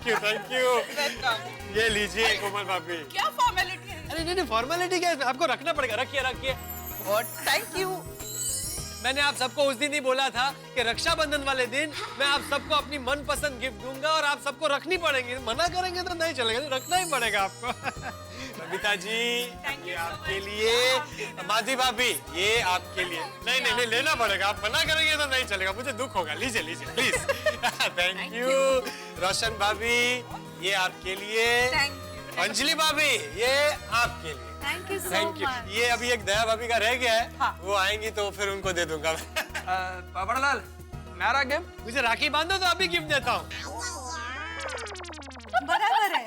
Thank you. ये लीजिए कोमल भाभी। क्या फॉर्मेलिटी है? अरे नहीं फॉर्मेलिटी क्या है, आपको रखना पड़ेगा। रखिए। Thank you. मैंने आप सबको उस दिन ही बोला था कि रक्षाबंधन वाले दिन मैं आप सबको अपनी मनपसंद गिफ्ट दूंगा और आप सबको रखनी पड़ेंगी। मना करेंगे तो नहीं चलेगा, रखना ही पड़ेगा आपको। बबीता जी ये आपके लिए, माधी भाभी ये आपके लिए। नहीं लेना पड़ेगा, आप मना करेंगे तो नहीं चलेगा, मुझे दुख होगा। लीजिए प्लीज। Thank you. रोशन भाभी ये आपके लिए। अंजलि भाभी ये आपके लिए। Thank you thank you. ये अभी एक दया भाभी का रह गया है। हाँ। वो आएंगी तो फिर उनको दे दूंगा। पापड़लाल मेरा गिफ्ट। मुझे राखी बांधो तो अभी गिफ्ट देता हूँ। बराबर है।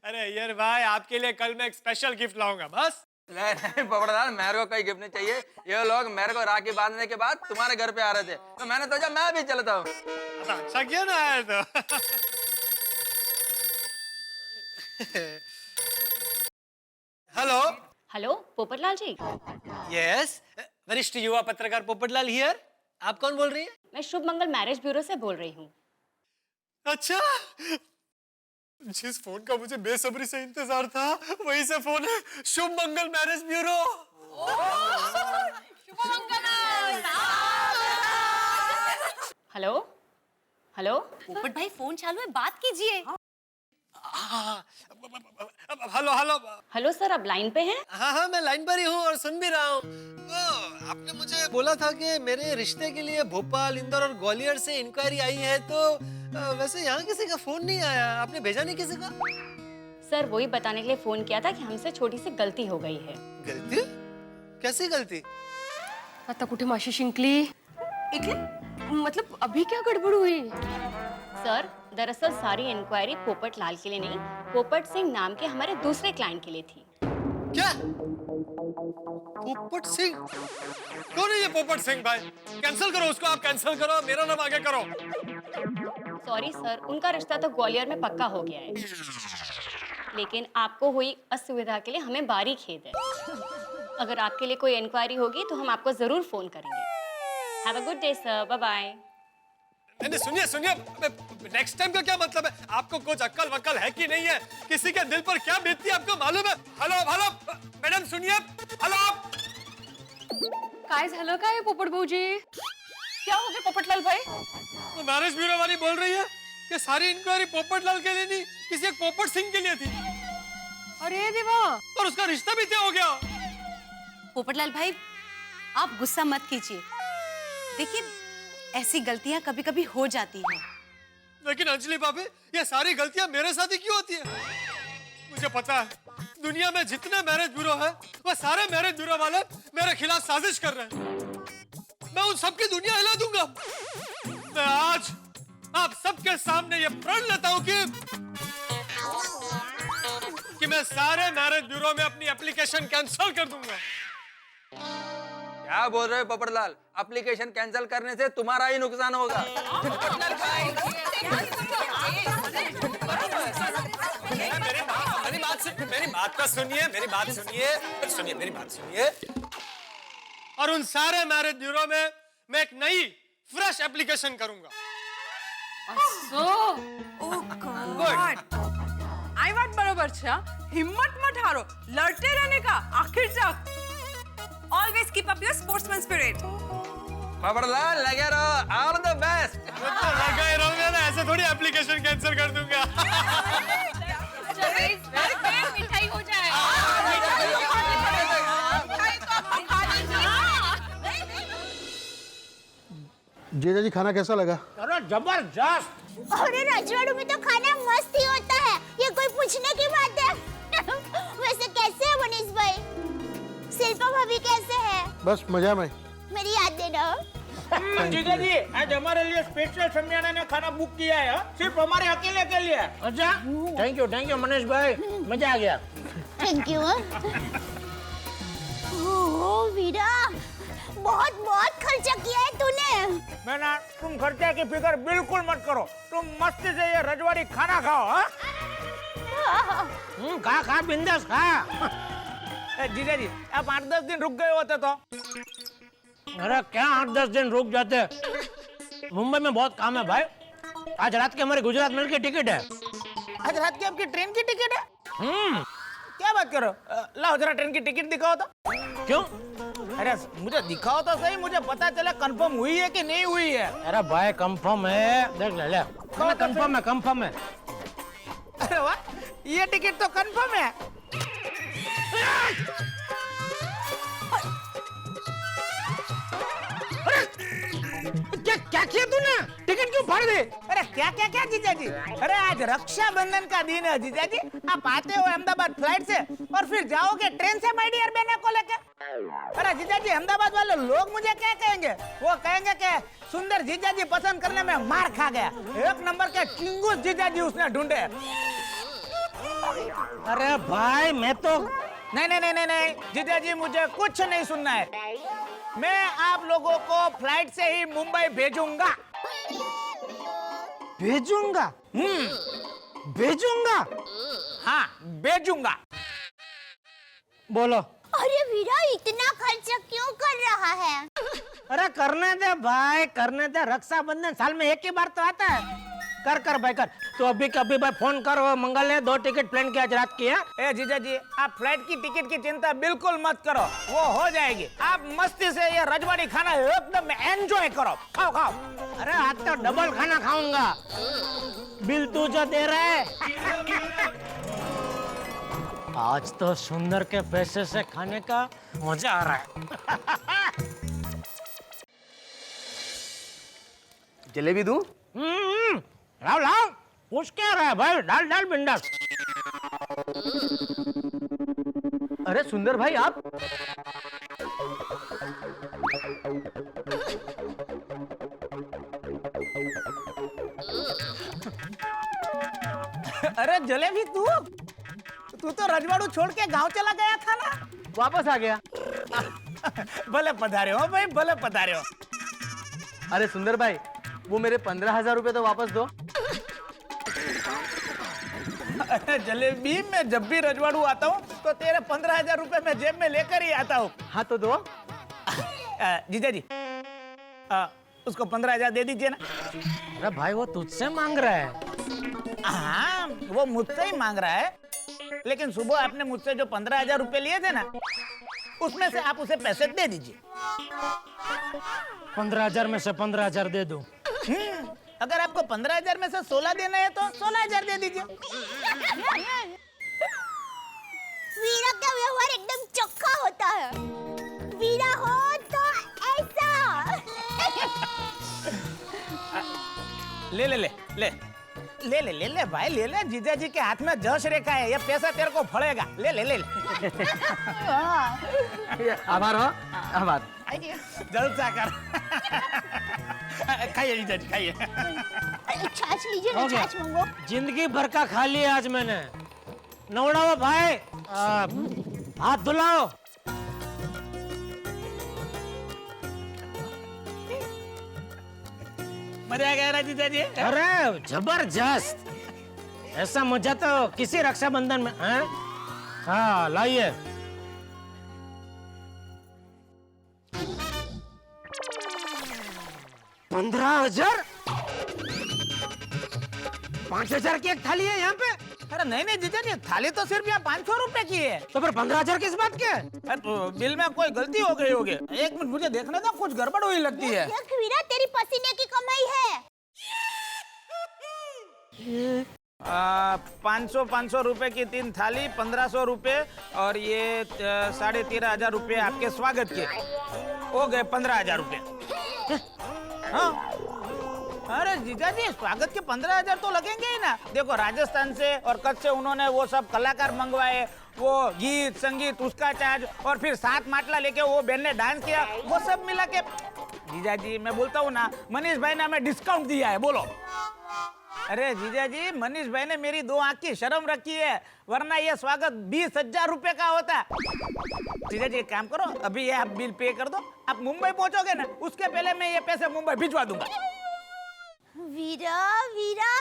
अरे यार भाई आपके लिए कल मैं एक स्पेशल गिफ्ट लाऊंगा बस। नहीं पापड़लाल मेरे को कोई गिफ्ट नहीं चाहिए। ये लोग मेरे को राखी बांधने के बाद तुम्हारे घर पे आ रहे थे तो मैंने सोचा मैं भी चलता हूँ। अच्छा किया ना आया तो। हेलो हेलो पोपटलाल जी। यस वरिष्ठ युवा पत्रकार पोपटलाल हियर। आप कौन बोल रही है? मैं शुभ मंगल मैरिज ब्यूरो से बोल रही हूँ। अच्छा जिस फोन का मुझे बेसब्री से इंतजार था वही से फोन है। शुभ मंगल मैरिज ब्यूरो। हेलो हेलो पोपट भाई फोन चालू है, बात कीजिए। हेलो हेलो सर, आप लाइन पे हैं? हाँ मैं लाइन पर ही हूँ और सुन भी रहा हूँ। आपने मुझे बोला था कि मेरे रिश्ते के लिए भोपाल, इंदौर और ग्वालियर से इंक्वायरी आई है तो वैसे यहाँ किसी का फोन नहीं आया। आपने भेजा नहीं किसी का? सर वही बताने के लिए फोन किया था कि हमसे छोटी सी गलती हो गई है। गलती? कैसी गलती? आता कुठे माशी शिंकली? मतलब अभी क्या गड़बड़ हुई? सर दरअसल सारी इंक्वायरी पोपट लाल के लिए नहीं, पोपट सिंह नाम के हमारे दूसरे क्लाइंट के लिए थी। क्या? पोपट सिंह? कौन है ये पोपट सिंह भाई? कैंसिल करो उसको, आप कैंसिल करो, मेरा नाम आगे करो। सॉरी सर, उनका रिश्ता तो ग्वालियर में पक्का हो गया है, लेकिन आपको हुई असुविधा के लिए हमें बारी खेद है। अगर आपके लिए कोई इंक्वायरी होगी तो हम आपको जरूर फोन करेंगे। Have a good day sir, bye bye. नहीं सुनिए नेक्स्ट टाइम का क्या मतलब है? आपको कुछ अक्ल वक्ल है कि नहीं है? किसी के दिल पर क्या बीतती है आपको मालूम है? हेलो मैडम सुनिए। हेलो काय झालं काय पोपट भाऊजी? क्या हो गया पोपटलाल भाई? तो मैरिज ब्यूरो वाली बोल रही है कि सारी इंक्वायरी पोपट लाल के लिए नहीं, किसी एक पोपट सिंह के लिए थी। अरे देवा, और उसका रिश्ता भी तय हो गया। पोपटलाल भाई आप गुस्सा मत कीजिए। देखिए ऐसी गलतियां कभी कभी हो जाती हैं। लेकिन अंजलि भाभी ये सारी गलतियां मेरे साथ ही क्यों होती है? मुझे पता है दुनिया में जितने मैरिज ब्यूरो है वो सारे मैरिज ब्यूरो वाले मेरे खिलाफ साजिश कर रहे हैं। मैं उन सबकी दुनिया हिला दूंगा। मैं आज आप सबके सामने ये प्रण लेता हूं कि मैं सारे मैरिज ब्यूरो में अपनी एप्लीकेशन कैंसिल कर दूंगा। क्या बोल रहे हो पोपटलाल? एप्लीकेशन कैंसिल करने से तुम्हारा ही नुकसान होगा। मेरी बात तो सुनिए, मेरी बात सुनिए। और उन सारे मैरिज ब्यूरो में मैं एक नई फ्रेश एप्लीकेशन करूंगा। आई बात बरोबर है। हिम्मत मत हारो, लड़ते रहने का आखिर तक। Always keep up your sportsman spirit. पापड़लाल लगे रहो, ऑल द बेस्ट। लगा ही रहूंगा ना, ऐसे थोड़ी एप्लीकेशन कैंसिल कर दूंगा। मिठाई हो जाए। जीजा जी खाना कैसा लगा? अरे जबरदस्त। अरे राजवाड़ू में तो खाना मस्त ही होता है, ये कोई पूछने की बात है? वैसे कैसे है मनीष भाई? शिल्पा भाभी कैसे है? बस मजा में। मेरी याद देना। जीजा जी आज हमारे लिए स्पेशल शमियाना ने खाना बुक किया है, सिर्फ हमारे अकेले के लिए। अच्छा थैंक यू मनीष भाई, मजा आ गया। Thank you. ओह वीरा, बहुत बहुत खर्चा किया है तूने। मैना तुम खर्चा की फिक्र बिल्कुल मत करो, तुम मस्ती से ये रजवाड़ी खाना खाओ। हाँ खा खा बिंदास खा। जीजा जी आप 8-10 दिन रुक गए होते तो। अरे क्या 8-10 दिन रुक जाते, मुंबई में बहुत काम है भाई। आज रात की हमारी गुजरात मेल की टिकट है। आज रात की आपकी ट्रेन की टिकट है? क्या बात करो, लाओ जरा ट्रेन की टिकट दिखाओ तो। क्यों? अरे मुझे दिखाओ तो सही, मुझे पता चला कंफर्म हुई है कि नहीं हुई है। अरे भाई कंफर्म है, देख ले कंफर्म है, कंफर्म है। अरे वाह, ये टिकट तो कंफर्म है। क्या किया तूने? टिकट क्यों फाड़ दी? अरे क्या क्या क्या जीजा जी, अरे आज रक्षाबंधन का दिन है जीजा जी। आप आते हो अहमदाबाद फ्लाइट से और फिर जाओगे ट्रेन से माय डियर बहन को लेकर। अरे जीजा जी अहमदाबाद वाले लोग मुझे क्या कहेंगे? वो कहेंगे कि सुंदर जीजा जी पसंद करने में मार खा गया, एक नंबर के चिंगूस जीजा जी उसने ढूंढे। अरे भाई मैं तो नहीं जीजा जी, मुझे कुछ नहीं सुनना है। मैं आप लोगों को फ्लाइट से ही मुंबई भेजूंगा। भेजूंगा? भेजूंगा? हाँ भेजूंगा। बोलो। अरे वीरा इतना खर्चा क्यों कर रहा है? अरे करने दे भाई, करने दे। रक्षाबंधन साल में एक ही बार तो आता है। कर भाई कर। तो अभी कभी भाई फोन करो, मंगल है 2 टिकट प्लेन की आज रात की है। ए जीजा जी आप फ्लाइट की टिकट की चिंता बिल्कुल मत करो, वो हो जाएगी। आप मस्ती से ये रजवाड़ी खाना एकदम एंजॉय करो, खाओ खाओ। अरे आज तो डबल खाना खाऊंगा, बिल तू जो दे रहा है। आज तो सुंदर के पैसे से खाने का मजा आ रहा है। जलेबी दूं? लाओ लाओ, पूछ क्या रहा है भाई, डाल डाल बिंदास। अरे सुंदर भाई आप? अरे जलेबी तू तो रजवाड़ू छोड़ के गांव चला गया था ना? वापस आ गया। भले पधारे हो भाई, भले पधारे हो। अरे सुंदर भाई वो मेरे 15,000 रुपए तो वापस दो। अरे जलेबी मैं जब भी रजवाड़ू आता हूँ तो तेरे 15,000 रुपए मैं जेब में लेकर ही आता हूँ। हाँ तो दो। जीजा जी उसको 15,000 दे दीजिए ना। अरे भाई वो तुझसे मांग रहा है। हाँ वो मुझसे ही मांग रहा है, लेकिन सुबह आपने मुझसे जो 15,000 रुपए लिए थे ना, उसमें से आप उसे पैसे दे दीजिए। 15,000 में से 15,000 दे दूं। अगर आपको 15,000 में से 16 देना है तो 16,000 दे दीजिए। वीरा का व्यवहार एकदम चोखा होता है। वीरा हो तो ऐसा। ले ले ले ले ले ले ले ले भाई ले ले। जीजा जी के हाथ में जश रेखा है, ये पैसा तेरे को फड़ेगा। ले ले ले ले। आभार हो, आभार। जलसा कर। खाइए जीजा जी खाइए। छाछ लीजिए ना, छाछ मंगो। जिंदगी भर का खा लिया आज मैंने। नवड़ाओ भाई, हाथ धुलाओ। मजा आ गया ना जीजा जी? अरे जबरदस्त, ऐसा मजा तो किसी रक्षाबंधन में है? हाँ लाइए। $15,000? 5,000 की एक थाली है यहाँ पे? अरे नहीं नहीं जीजा जी, थाली तो सिर्फ यहाँ 500 रुपए की है। तो फिर 15,000 किस बात के? बिल में कोई गलती हो गई होगी। एक मिनट मुझे देखने दो, कुछ गड़बड़ हुई लगती है। देख वीरा, तेरी पसीने की कमाई है। 500 रुपए की 3 थाली, 1,500 रुपए, और ये 13,500 रुपए आपके स्वागत के हो गए 15,000 रुपए। हाँ अरे जीजा जी, स्वागत के 15,000 तो लगेंगे ही ना। देखो राजस्थान से और कच्छ से उन्होंने वो सब कलाकार मंगवाए, वो गीत संगीत उसका चार्ज, और फिर 7 માટला लेके वो बहन ने डांस किया, वो सब मिला के। जीजा जी मैं बोलता हूँ ना, मनीष भाई ने हमें डिस्काउंट दिया है। बोलो अरे जीजा जी, मनीष भाई ने मेरी 2 आंख की शर्म रखी है, वरना ये स्वागत 20,000 रुपए का होता। जीजा जी एक काम करो, अभी ये आप बिल पे कर दो। आप मुंबई पहुंचोगे ना, उसके पहले मैं ये पैसे मुंबई भिजवा दूंगा। वीरा वीरा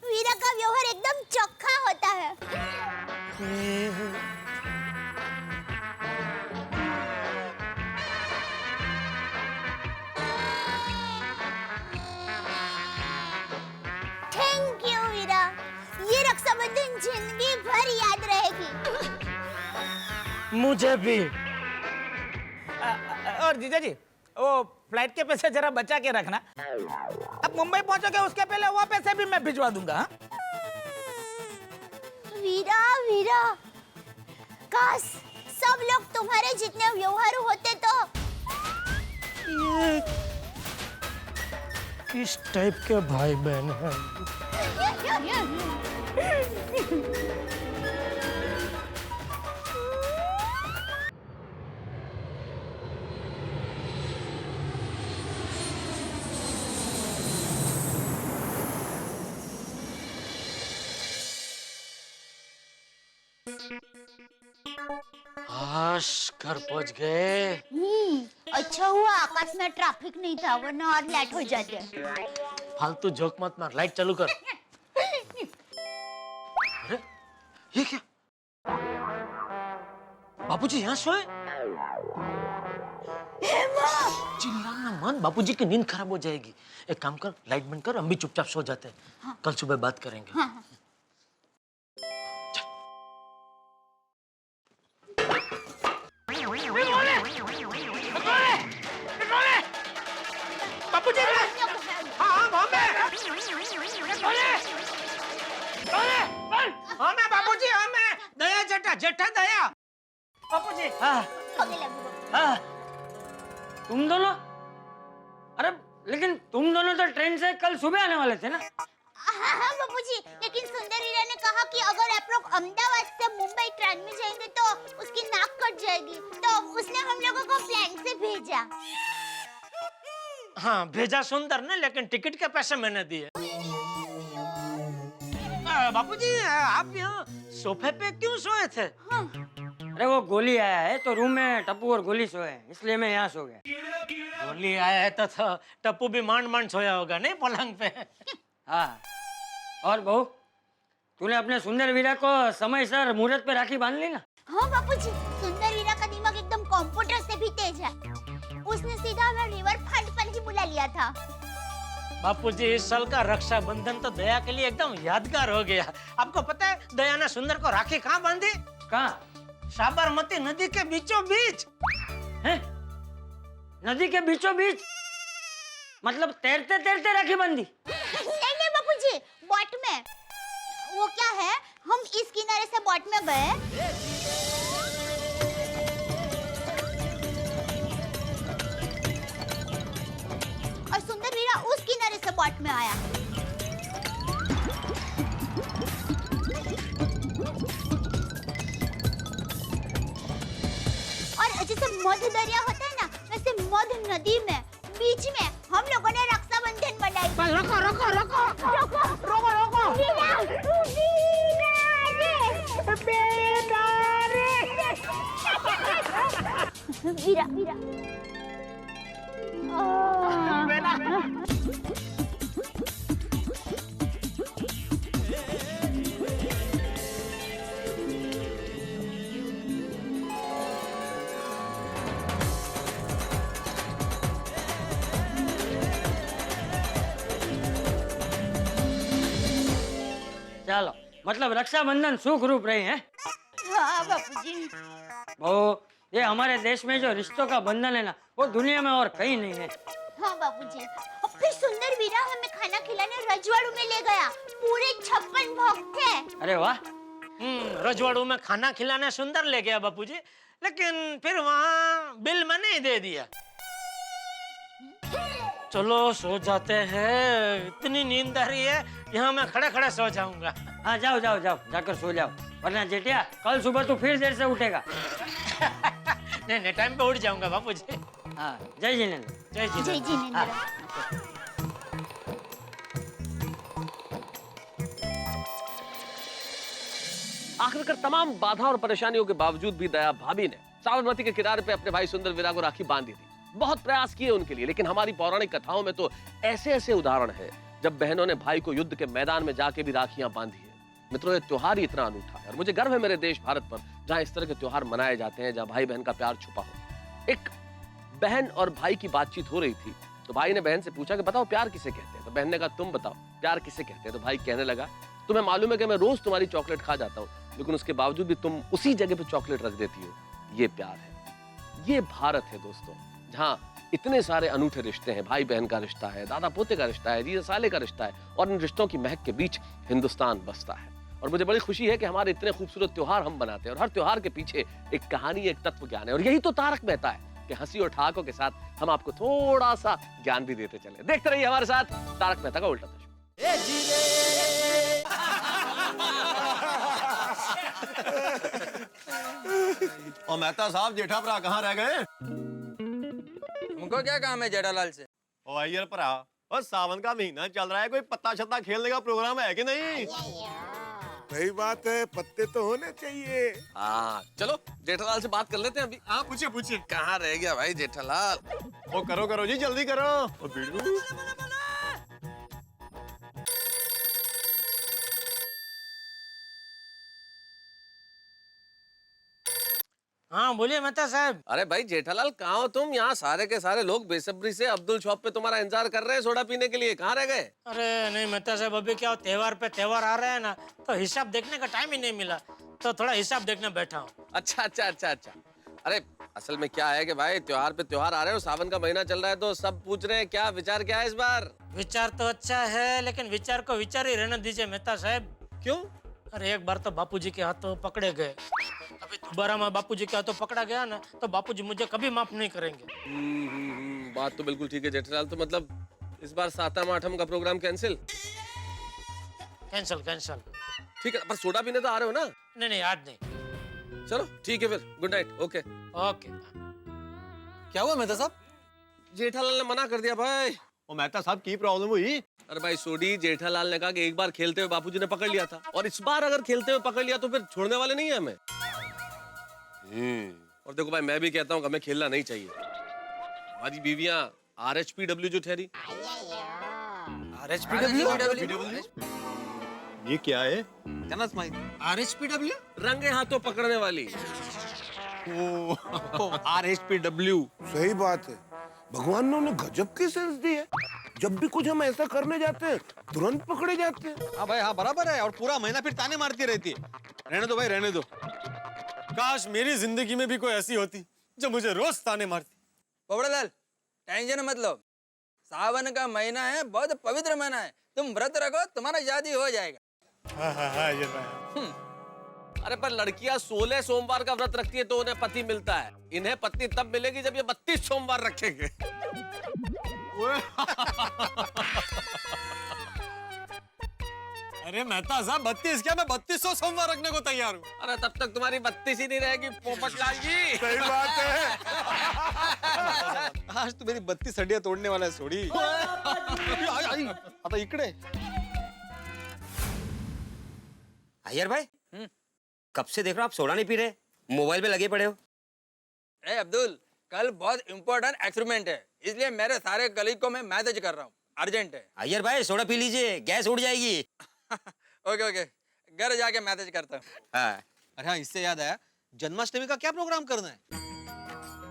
वीरा का व्यवहार एकदम चोखा होता है। थैंक यू वीरा, ये रक्षाबंधन जिंदगी भर याद रहेगी। मुझे भी। और जीजा जी, वो फ्लाइट के पैसे जरा बचा के रखना। अब मुंबई पहुंचोगे उसके पहले वो पैसे भी मैं भिजवा दूंगा। हाँ? वीरा वीरा, काश सब लोग तुम्हारे जितने व्यवहारु होते तो। ये किस टाइप के भाई बहन हैं? घर पहुंच गए। अच्छा हुआ आकाश में ट्रैफिक नहीं था, वरना और लेट हो जाते। फालतू जोक मत मार, लाइट चालू कर। अरे ये क्या? बापूजी यहाँ सोए? चिल्लाना मत, बापूजी की नींद खराब हो जाएगी। एक काम कर, लाइट बंद कर, हम भी चुपचाप सो जाते हैं। हाँ। कल सुबह बात करेंगे। हाँ। बापूजी, हाँ मैं बापूजी, हाँ मैं दया जेठा, जेठा दया। बापूजी। हाँ। हाँ। तुम दोनों? अरे लेकिन तुम दोनों तो ट्रेन से कल सुबह आने वाले थे ना? हाँ बाबूजी, लेकिन सुंदर वीरा ने कहा कि अगर आप लोग अहमदाबाद से मुंबई ट्रेन में जाएंगे तो उसकी नाक कट जाएगी, तो उसने हम लोगों को प्लेन से भेजा। हाँ भेजा सुंदर ने, लेकिन टिकट के पैसे मैंने दिए। बापूजी आप यहाँ सोफे पे क्यों सोए थे? हाँ। अरे वो गोली आया है तो रूम में टप्पू और गोली सोए, इसलिए मैं यहाँ सो गया। गोली आया है तो टप्पू भी मांड मांड सोया होगा नहीं पलंग पे। हाँ। और बहू, तूने अपने सुंदर वीरा को समयसर मुहूर्त पे राखी बांध ली ना? हाँ बापूजी, सुंदर वीरा का दिमाग एकदम कंप्यूटर से भी तेज है। उसने सीधा हमें रिवर फ्रंट पर ही बुला लिया था। बापूजी इस साल का रक्षाबंधन तो दया के लिए एकदम यादगार हो गया। आपको पता है दया ने सुंदर को राखी कहाँ बांधी? कहाँ? साबरमती नदी के बीचों बीच। हैं? नदी के बीचों बीच? मतलब तैरते तैरते राखी बांधी? नहीं बापूजी, बोट में। वो क्या है, हम इस किनारे से बोट में गए, और सुंदर वीरा उस किनारे से बोट में आया। और जैसे मध्य दरिया होता है ना, वैसे मध्य नदी में बीच में हम लोगों ने रक्षाबंधन मनाई। रोको रोको रोको रोको रोको रोको। वीरा वीरा चलो, मतलब रक्षाबंधन सुख रूप रही है। हाँ बापूजी। वो ये हमारे देश में जो रिश्तों का बंधन है ना, वो दुनिया में और कहीं नहीं है। हाँ बापूजी। और फिर सुंदर वीरा हमें खाना खिलाने रजवाड़ू में ले गया। पूरे 56 भक्त थे। अरे वाह। रजवाड़ू में खाना खिलाने सुंदर ले गया बापूजी, लेकिन फिर वहाँ बिल मैंने ही दे दिया। चलो सो जाते हैं, इतनी नींद आ रही है, यहाँ मैं खड़े खड़े सो जाऊंगा। हाँ जाओ जाओ जाओ, जाकर सो जाओ, वरना जेठिया कल सुबह तू फिर देर से उठेगा। नहीं टाइम पे उठ जाऊंगा बापूजी। हाँ, जय जिनेंद्र। जय जय जिनेंद्र। आखिरकार तमाम बाधा और परेशानियों के बावजूद भी दया भाभी ने साबरमती के किनारे पे अपने भाई सुंदर वीरा को राखी बांधी थी। बहुत प्रयास किए उनके लिए, लेकिन हमारी पौराणिक कथाओं में तो ऐसे ऐसे उदाहरण है जब बहनों ने भाई को युद्ध के मैदान में जाके भी राखियां बांधी है। मित्रों, ये त्योहार ही इतना अनूठा है और मुझे गर्व है मेरे देश भारत पर, जहां इस तरह के त्योहार मनाए जाते हैं, जहां भाई बहन का प्यार छुपा हो। एक बहन और भाई की बातचीत हो रही थी तो भाई ने बहन से पूछा कि बताओ प्यार किसे कहते हैं। तो बहन ने कहा तुम बताओ प्यार किसे कहते हैं। तो भाई कहने लगा तुम्हें मालूम है कि मैं रोज तुम्हारी चॉकलेट खा जाता हूँ, लेकिन उसके बावजूद भी तुम उसी जगह पे चॉकलेट रख देती हो। ये प्यार है, ये भारत है दोस्तों, जहाँ इतने सारे अनूठे रिश्ते हैं। भाई बहन का रिश्ता है, दादा पोते का रिश्ता है, जीजा साले का रिश्ता है, और इन रिश्तों की महक के बीच हिंदुस्तान बसता है। और मुझे बड़ी खुशी है कि हमारे इतने खूबसूरत त्योहार हम बनाते हैं और हर त्योहार के पीछे एक कहानी, एक तत्व ज्ञान है। और यही तो तारक मेहता है कि हंसी और ठहाकों के साथ हम आपको थोड़ा सा ज्ञान भी देते चले। देखते रहिए हमारे साथ तारक मेहता का उल्टा चश्मा। और मेहता साहब जेठा भरा कहाँ रह गए? तुमको क्या काम है जेठालाल से? ओ अय्यर भरा, और सावन का महीना चल रहा है, कोई पत्ता छत्ता खेलने का प्रोग्राम है कि नहीं? सही बात है, पत्ते तो होने चाहिए। हाँ चलो जेठालाल से बात कर लेते हैं अभी। हाँ पूछिए पूछिए। कहाँ रह गया भाई जेठालाल? ओ करो करो जी, जल्दी करो। ओ बीड़ू हाँ बोलिए मेहता साहब। अरे भाई जेठालाल कहाँ हो तुम? यहाँ सारे के सारे लोग बेसब्री से अब्दुल शॉप पे तुम्हारा इंतजार कर रहे हैं सोडा पीने के लिए। कहाँ रह गए? अरे नहीं मेहता साहब, अभी क्या त्योहार पे त्योहार आ रहे हैं ना, तो हिसाब देखने का टाइम ही नहीं मिला, तो थोड़ा हिसाब देखने बैठा हूँ। अच्छा अच्छा अच्छा अच्छा। अरे असल में क्या है कि भाई त्योहार पे त्योहार आ रहे हो, सावन का महीना चल रहा है, तो सब पूछ रहे हैं क्या विचार क्या है इस बार? विचार तो अच्छा है, लेकिन विचार को विचार ही रहने दीजिए मेहता साहब। क्यों? अरे एक बार तो बापूजी के हाथों पकड़े गए, अभी दोबारा मैं बापूजी के हाथों पकड़ा गया ना, तो बापूजी मुझे कभी माफ नहीं करेंगे। बात तो बिल्कुल ठीक है जेठालाल। तो मतलब इस बार सातम आठम का प्रोग्राम कैंसिल? Cancel cancel. ठीक है, पर सोडा पीने तो आ रहे हो ना? नहीं नहीं आज नहीं। चलो ठीक है फिर, गुड नाइट। Okay okay. क्या हुआ मेहता साहब? जेठालाल ने मना कर दिया भाई। ओ मेहता साहब की प्रॉब्लम हुई? अरे भाई सोडी, जेठालाल ने कहा कि एक बार खेलते हुए बापूजी ने पकड़ लिया था, और इस बार अगर खेलते हुए पकड़ लिया तो फिर छोड़ने वाले नहीं है हमें। और देखो भाई, मैं भी कहता हूँ कि हमें खेलना नहीं चाहिए। हमारी बीवियां RHPW जो ठहरी। RHPW? ये क्या है? RHPW रंगे हाथों पकड़ने वाली। RHPW। सही बात है, भगवान ने उन्हें गजब की सेंस दी है। जब भी कुछ हम ऐसा करने जाते हैं तुरंत पकड़े जाते हैं। हाँ भाई हाँ, बराबर है। और पूरा महीना फिर ताने मारती रहती है। रहने दो भाई, रहने दो। काश मेरी जिंदगी में भी कोई ऐसी होती जो मुझे रोज ताने मारती। पोपड़ालाल टेंशन मत लो, सावन का महीना है, बहुत पवित्र महीना है, तुम व्रत रखो, तुम्हारा शादी हो जाएगा। हाँ ये भाई। अरे पर लड़कियां 16 सोमवार का व्रत रखती है तो उन्हें पति मिलता है, इन्हें पत्नी तब मिलेगी जब ये 32 सोमवार रखेंगे। अरे मेहता साहब 32 क्या, मैं 3200 सोमवार रखने को तैयार हूँ। अरे तब तक तुम्हारी 32 ही नहीं रहेगी पोपटलाल जी। सही बात है। आज तो मेरी 32 हड्डियां तोड़ने वाला है सोडी। आता इकडे। अय्यर भाई, कब से देख रहा आप सोडा नहीं पी रहे, मोबाइल पे लगे पड़े हो? ए अब्दुल, कल बहुत इम्पोर्टेंट एक्सपेरिमेंट है, इसलिए मेरे सारे कलीग को मैं मैसेज कर रहा हूँ, अर्जेंट है। अय्यर भाई सोडा पी लीजिए, गैस उड़ जाएगी। ओके ओके, घर जाके मैसेज करता हूँ। हाँ। अरे हाँ, इससे याद आया, जन्माष्टमी का क्या प्रोग्राम करना है?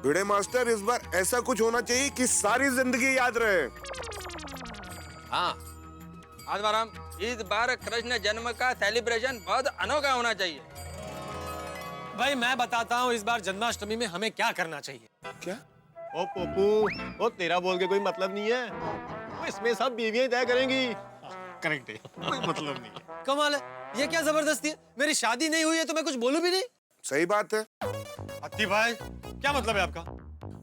भिड़े मास्टर, इस बार ऐसा कुछ होना चाहिए कि सारी जिंदगी याद रहे। हाँ आत्माराम, इस बार कृष्ण जन्म का सेलिब्रेशन बहुत अनोखा होना चाहिए। भाई मैं बताता हूँ इस बार जन्माष्टमी में हमें क्या करना चाहिए। क्या? ओ पप्पू, ओ तेरा बोल के कोई मतलब नहीं है, वो इसमें सब बीवियां तय करेंगी। करेक्ट है, कोई मतलब नहीं है। कमाल है, ये क्या जबरदस्ती है? मेरी शादी नहीं हुई है तो मैं कुछ बोलूं भी नहीं? सही बात है। अत्ती भाई, क्या मतलब है आपका?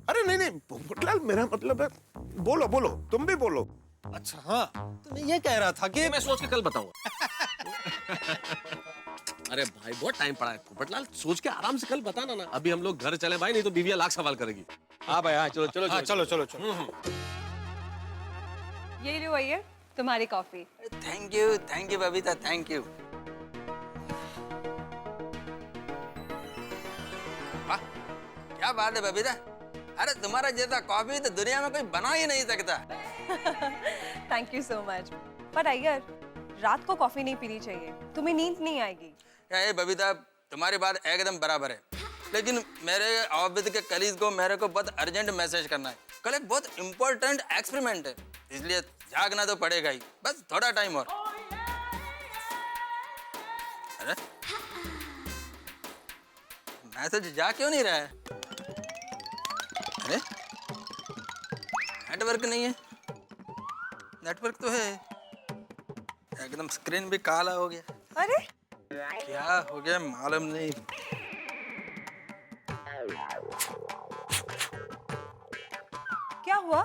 अरे नहीं नहीं पोपटलाल, मेरा मतलब है, बोलो बोलो, तुम भी बोलो। अच्छा हाँ, तो मैं ये कह रहा था कि मैं सोच के कल बताऊंगा। अरे भाई बहुत टाइम पड़ा है पोपटलाल, सोच के आराम से कल बताना ना। अभी हम लोग घर चले भाई, नहीं तो बीवियां लाख सवाल करेगी। हाँ भाई हाँ, चलो चलो चलो चलो चलो। ये लो अय्यर, तुम्हारी coffee. Thank you Babita, thank you. क्या बात है बबीता, अरे तुम्हारा जैसा कॉफी तो दुनिया में कोई बना ही नहीं सकता। Thank you so much. पर अय्यर, रात को कॉफी नहीं पीनी चाहिए, तुम्हें नींद नहीं आएगी। ए बबीता, तुम्हारी बात एकदम बराबर है, लेकिन मेरे ऑफिस के कलीग को मेरे को बहुत अर्जेंट मैसेज करना है। कल एक बहुत इम्पोर्टेंट एक्सपेरिमेंट है, इसलिए जागना तो पड़ेगा ही, बस थोड़ा टाइम और। अरे मैसेज जा क्यों नहीं रहा है? अरे नेटवर्क नहीं है, नेटवर्क तो है, एकदम स्क्रीन भी काला हो गया। अरे क्या हो गया मालूम नहीं। क्या हुआ?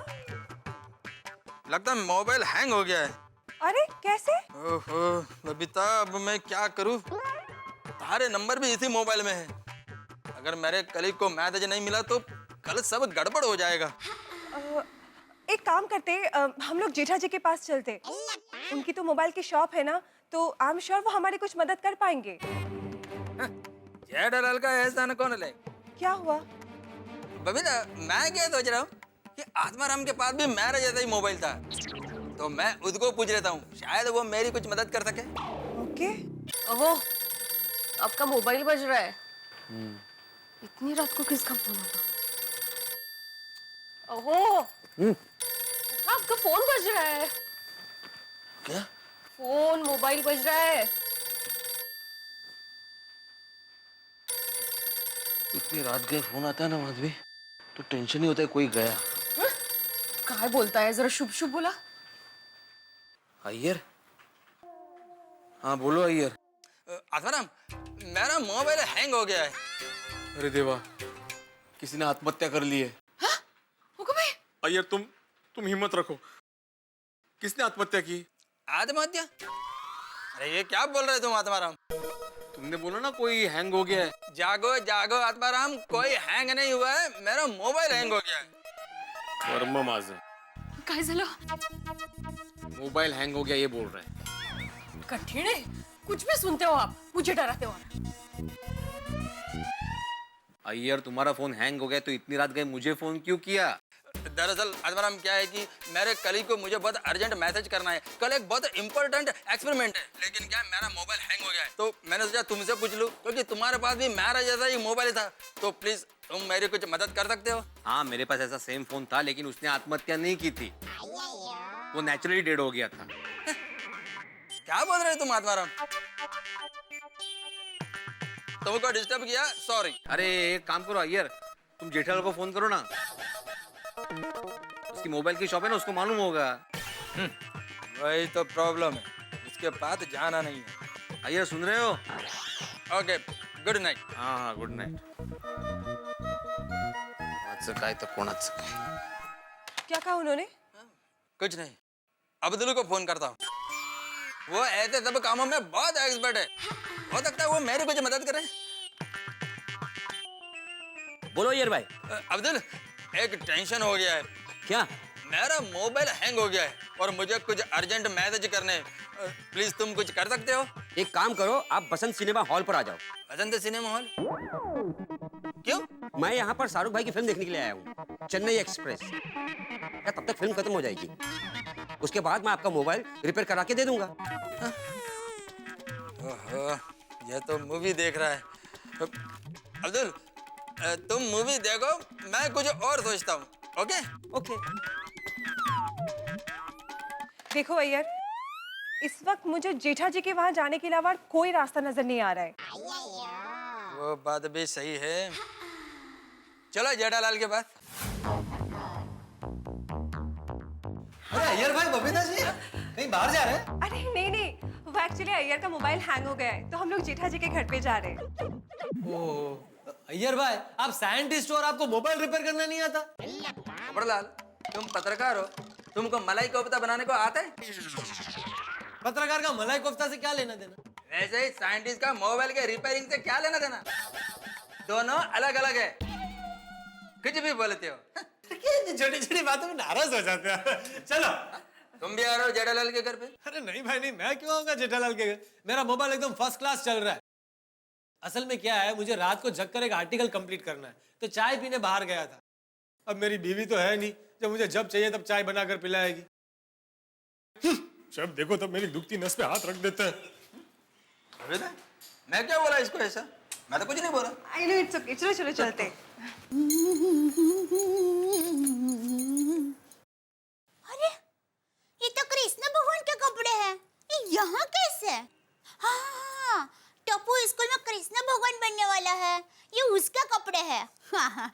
लगता है मोबाइल हैंग हो गया है। अरे कैसे? ओहो बबीता, अब मैं क्या करूं? तुम्हारे नंबर भी इसी मोबाइल में है, अगर मेरे कलीग को मैसेज नहीं मिला तो कल सब गड़बड़ हो जाएगा। एक काम करते, हम लोग जेठा जी के पास चलते, उनकी तो मोबाइल की शॉप है ना, तो आई एम श्योर वो हमारी कुछ मदद कर पाएंगे। जेठालाल का एहसान कौन ले? क्या हुआ? बबीता, मैं क्या सोच रहा हूँ कि आत्माराम के पास भी मेरा जैसा ही मोबाइल था, तो मैं उसको पूछ लेता हूँ, शायद वो मेरी कुछ मदद कर सके। ओके। ओहो, आपका मोबाइल बज रहा है। इतनी रात को किसका फोन होगा? ओहो, आपका फोन बज रहा है। क्या? फोन, मोबाइल बज रहा है। इतनी रात गए फोन आता है ना माधवी, तो टेंशन ही होता है कोई गया। काय बोलता है, जरा शुभ शुभ बोला। अय्यर, हाँ बोलो अय्यर। आत्माराम, मेरा मोबाइल हैंग हो गया है। अरे देवा, किसी ने आत्महत्या कर ली है। अय्यर, तुम हिम्मत रखो, किसने आत्महत्या की? आत्महत्या? अरे ये क्या बोल रहे तुम आत्माराम? तुमने बोला ना कोई हैंग हो गया है। जागो जागो आत्माराम, कोई हैंग नहीं हुआ है, मेरा मोबाइल हैंग हो गया है। कर्म माझं, काय झालं? मोबाइल हैंग हो गया ये बोल रहे हैं। कठिन है, कुछ भी सुनते हो आप, मुझे डराते हो। अय्यर, तुम्हारा फोन हैंग हो गया तो इतनी रात गए मुझे फोन क्यों किया? दरअसल आत्माराम क्या है कि मेरे कलीग को मुझे बहुत अर्जेंट मैसेज करना है, कल एक बहुत इंपॉर्टेंट एक्सपेरिमेंट है, लेकिन क्या मेरा मोबाइल हैंग हो गया है, तो मैंने सोचा तुमसे पूछ लूं, क्योंकि तुम्हारे पास भी मेरा जैसा ही मोबाइल था, तो प्लीज तुम मेरी कुछ मदद कर सकते हो? हाँ, मेरे पास ऐसा सेम फोन था, लेकिन उसने आत्महत्या नहीं की थी, वो नेचुरली डेड हो गया था। क्या बोल रहे तुम आत्माराम? तुमको डिस्टर्ब किया, सॉरी। अरे एक काम करो अय्यर, तुम जेठालाल को फोन करो ना, उसकी मोबाइल की शॉप है ना, उसको मालूम होगा। वही तो प्रॉब्लम है, इसके पास जाना नहीं है। अय्यर सुन रहे हो? Okay, good night. हाँ हाँ, गुड नाइट। कोणाचं काय तर कोणाचं काय? क्या कहा उन्होंने? कुछ नहीं, अब्दुल को फोन करता हूँ, वो ऐसे सब कामों में बहुत एक्सपर्ट है, हो सकता है वो मेरी कुछ मदद करे। बोलो यार भाई। अब्दुल, एक टेंशन हो गया है। क्या? मेरा मोबाइल हैंग हो गया है और मुझे कुछ अर्जेंट मैसेज करने हैं, प्लीज तुम कुछ कर सकते हो? एक काम करो, आप बसंत सिनेमा हॉल पर आ जाओ। बसंत सिनेमा हॉल? क्यों? मैं यहाँ पर शाहरुख भाई की फिल्म देखने के लिए आया हूँ, चेन्नई एक्सप्रेस। क्या तब तक फिल्म खत्म हो जाएगी, उसके बाद मैं आपका मोबाइल रिपेयर करा के दे दूंगा। ओहो, ये तो मूवी देख रहा है। अब्दुल, तुम मूवी देखो, मैं कुछ और सोचता हूँ। ओके? ओके। देखो अय्यर, इस वक्त मुझे जेठा जी के वहाँ जाने के अलावा कोई रास्ता नजर नहीं आ रहा है। वो बात भी सही है, चलो जेठालाल के पास। अरे अय्यर भाई, बबीता जी कहीं बाहर जा रहे हैं? अरे नहीं नहीं, वो एक्चुअली अय्यर का मोबाइल हैंग हो गया है, तो हम लोग जेठा जी के घर पे जा रहे हैं। ओह, अय्यर भाई, आप साइंटिस्ट हो और आपको मोबाइल रिपेयर करना नहीं आता? कपड़लाल, तुम पत्रकार हो, तुमको मलाई कोफ्ता बनाने को आता है? पत्रकार का मलाई कोफ्ता से क्या लेना देना? वैसे ही साइंटिस्ट का मोबाइल के रिपेयरिंग से क्या लेना देना? दोनों अलग अलग है, कुछ भी बोलते हो। छोटी छोटी बातों में नाराज हो जाते हैं। चलो, तुम भी आ रहे हो जेठालाल के घर पे? अरे नहीं भाई नहीं, मैं क्यों आऊंगा जेठालाल के घर? मेरा मोबाइल एकदम फर्स्ट क्लास चल रहा है। असल में क्या है, मुझे रात को जग कर एक आर्टिकल कंप्लीट करना है, तो चाय पीने बाहर गया था। अब मेरी बीवी तो है नहीं, जब मुझे जब चाहिए तब चाय बनाकर पिलाएगी। जब देखो तब मेरी दुखती नस पे हाथ रख देते हैं। मैं क्या बोला इसको ऐसा? मैं तो कुछ नहीं बोला। आई नो इट्स ओके, चलो चलो चलते। अरे ये तो कृष्ण भगवान के कपड़े हैं। ये यहाँ कैसे? हाँ, टप्पू स्कूल में कृष्ण भगवान बनने वाला है, ये उसका कपड़े है। हाँ।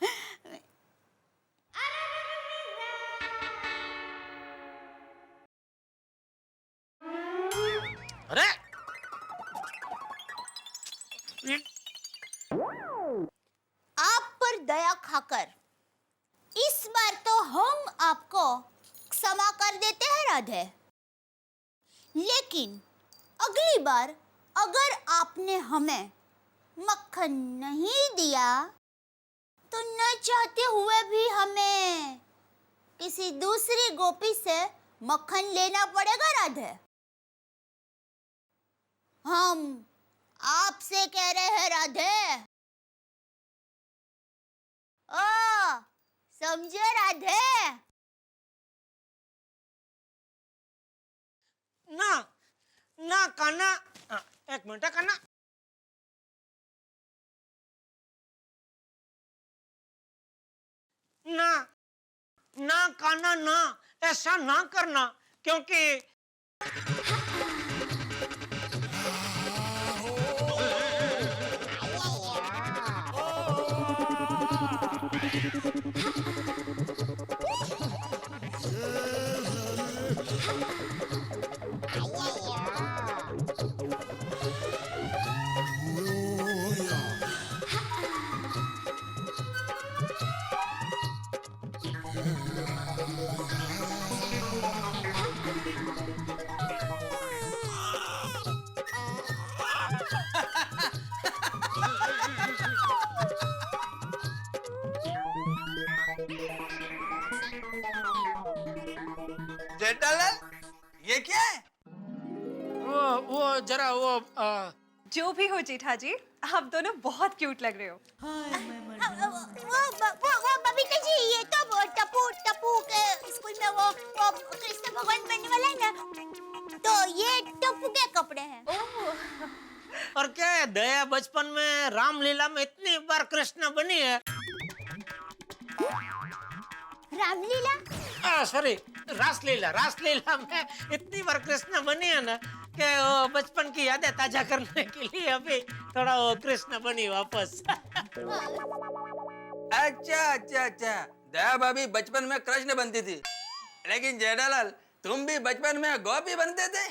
अरे आप पर दया खाकर इस बार तो हम आपको क्षमा कर देते हैं राधे, लेकिन अगली बार अगर आपने हमें मक्खन नहीं दिया तो न चाहते हुए भी हमें किसी दूसरी गोपी से मक्खन लेना पड़ेगा राधे। हम आपसे कह रहे हैं राधे। ओ, समझे राधे? ना ना कान्हा, एक मिनट कान्हा। ना ना कान्हा ना, ऐसा ना करना, क्योंकि जेठालाल, ये क्या है? वो जरा वो जो भी हो जेठा जी, आप दोनों बहुत क्यूट लग रहे हो। वो बबीता जी, ये तो वो टप्पू के स्कूल में वो कृष्ण भगवान बनने वाला है ना, तो ये टप्पू के कपड़े हैं। और क्या है, दया बचपन में रामलीला में इतनी बार कृष्ण बनी है। रामलीला? सॉरी, रासलीला में इतनी बार कृष्ण बनी है ना कि वो बचपन की यादें ताजा करने के लिए अभी थोड़ा वो कृष्ण बनी वापस। अच्छा, दया भाभी बचपन में कृष्ण बनती थी, लेकिन जेठालाल तुम भी बचपन में गोपी बनते थे।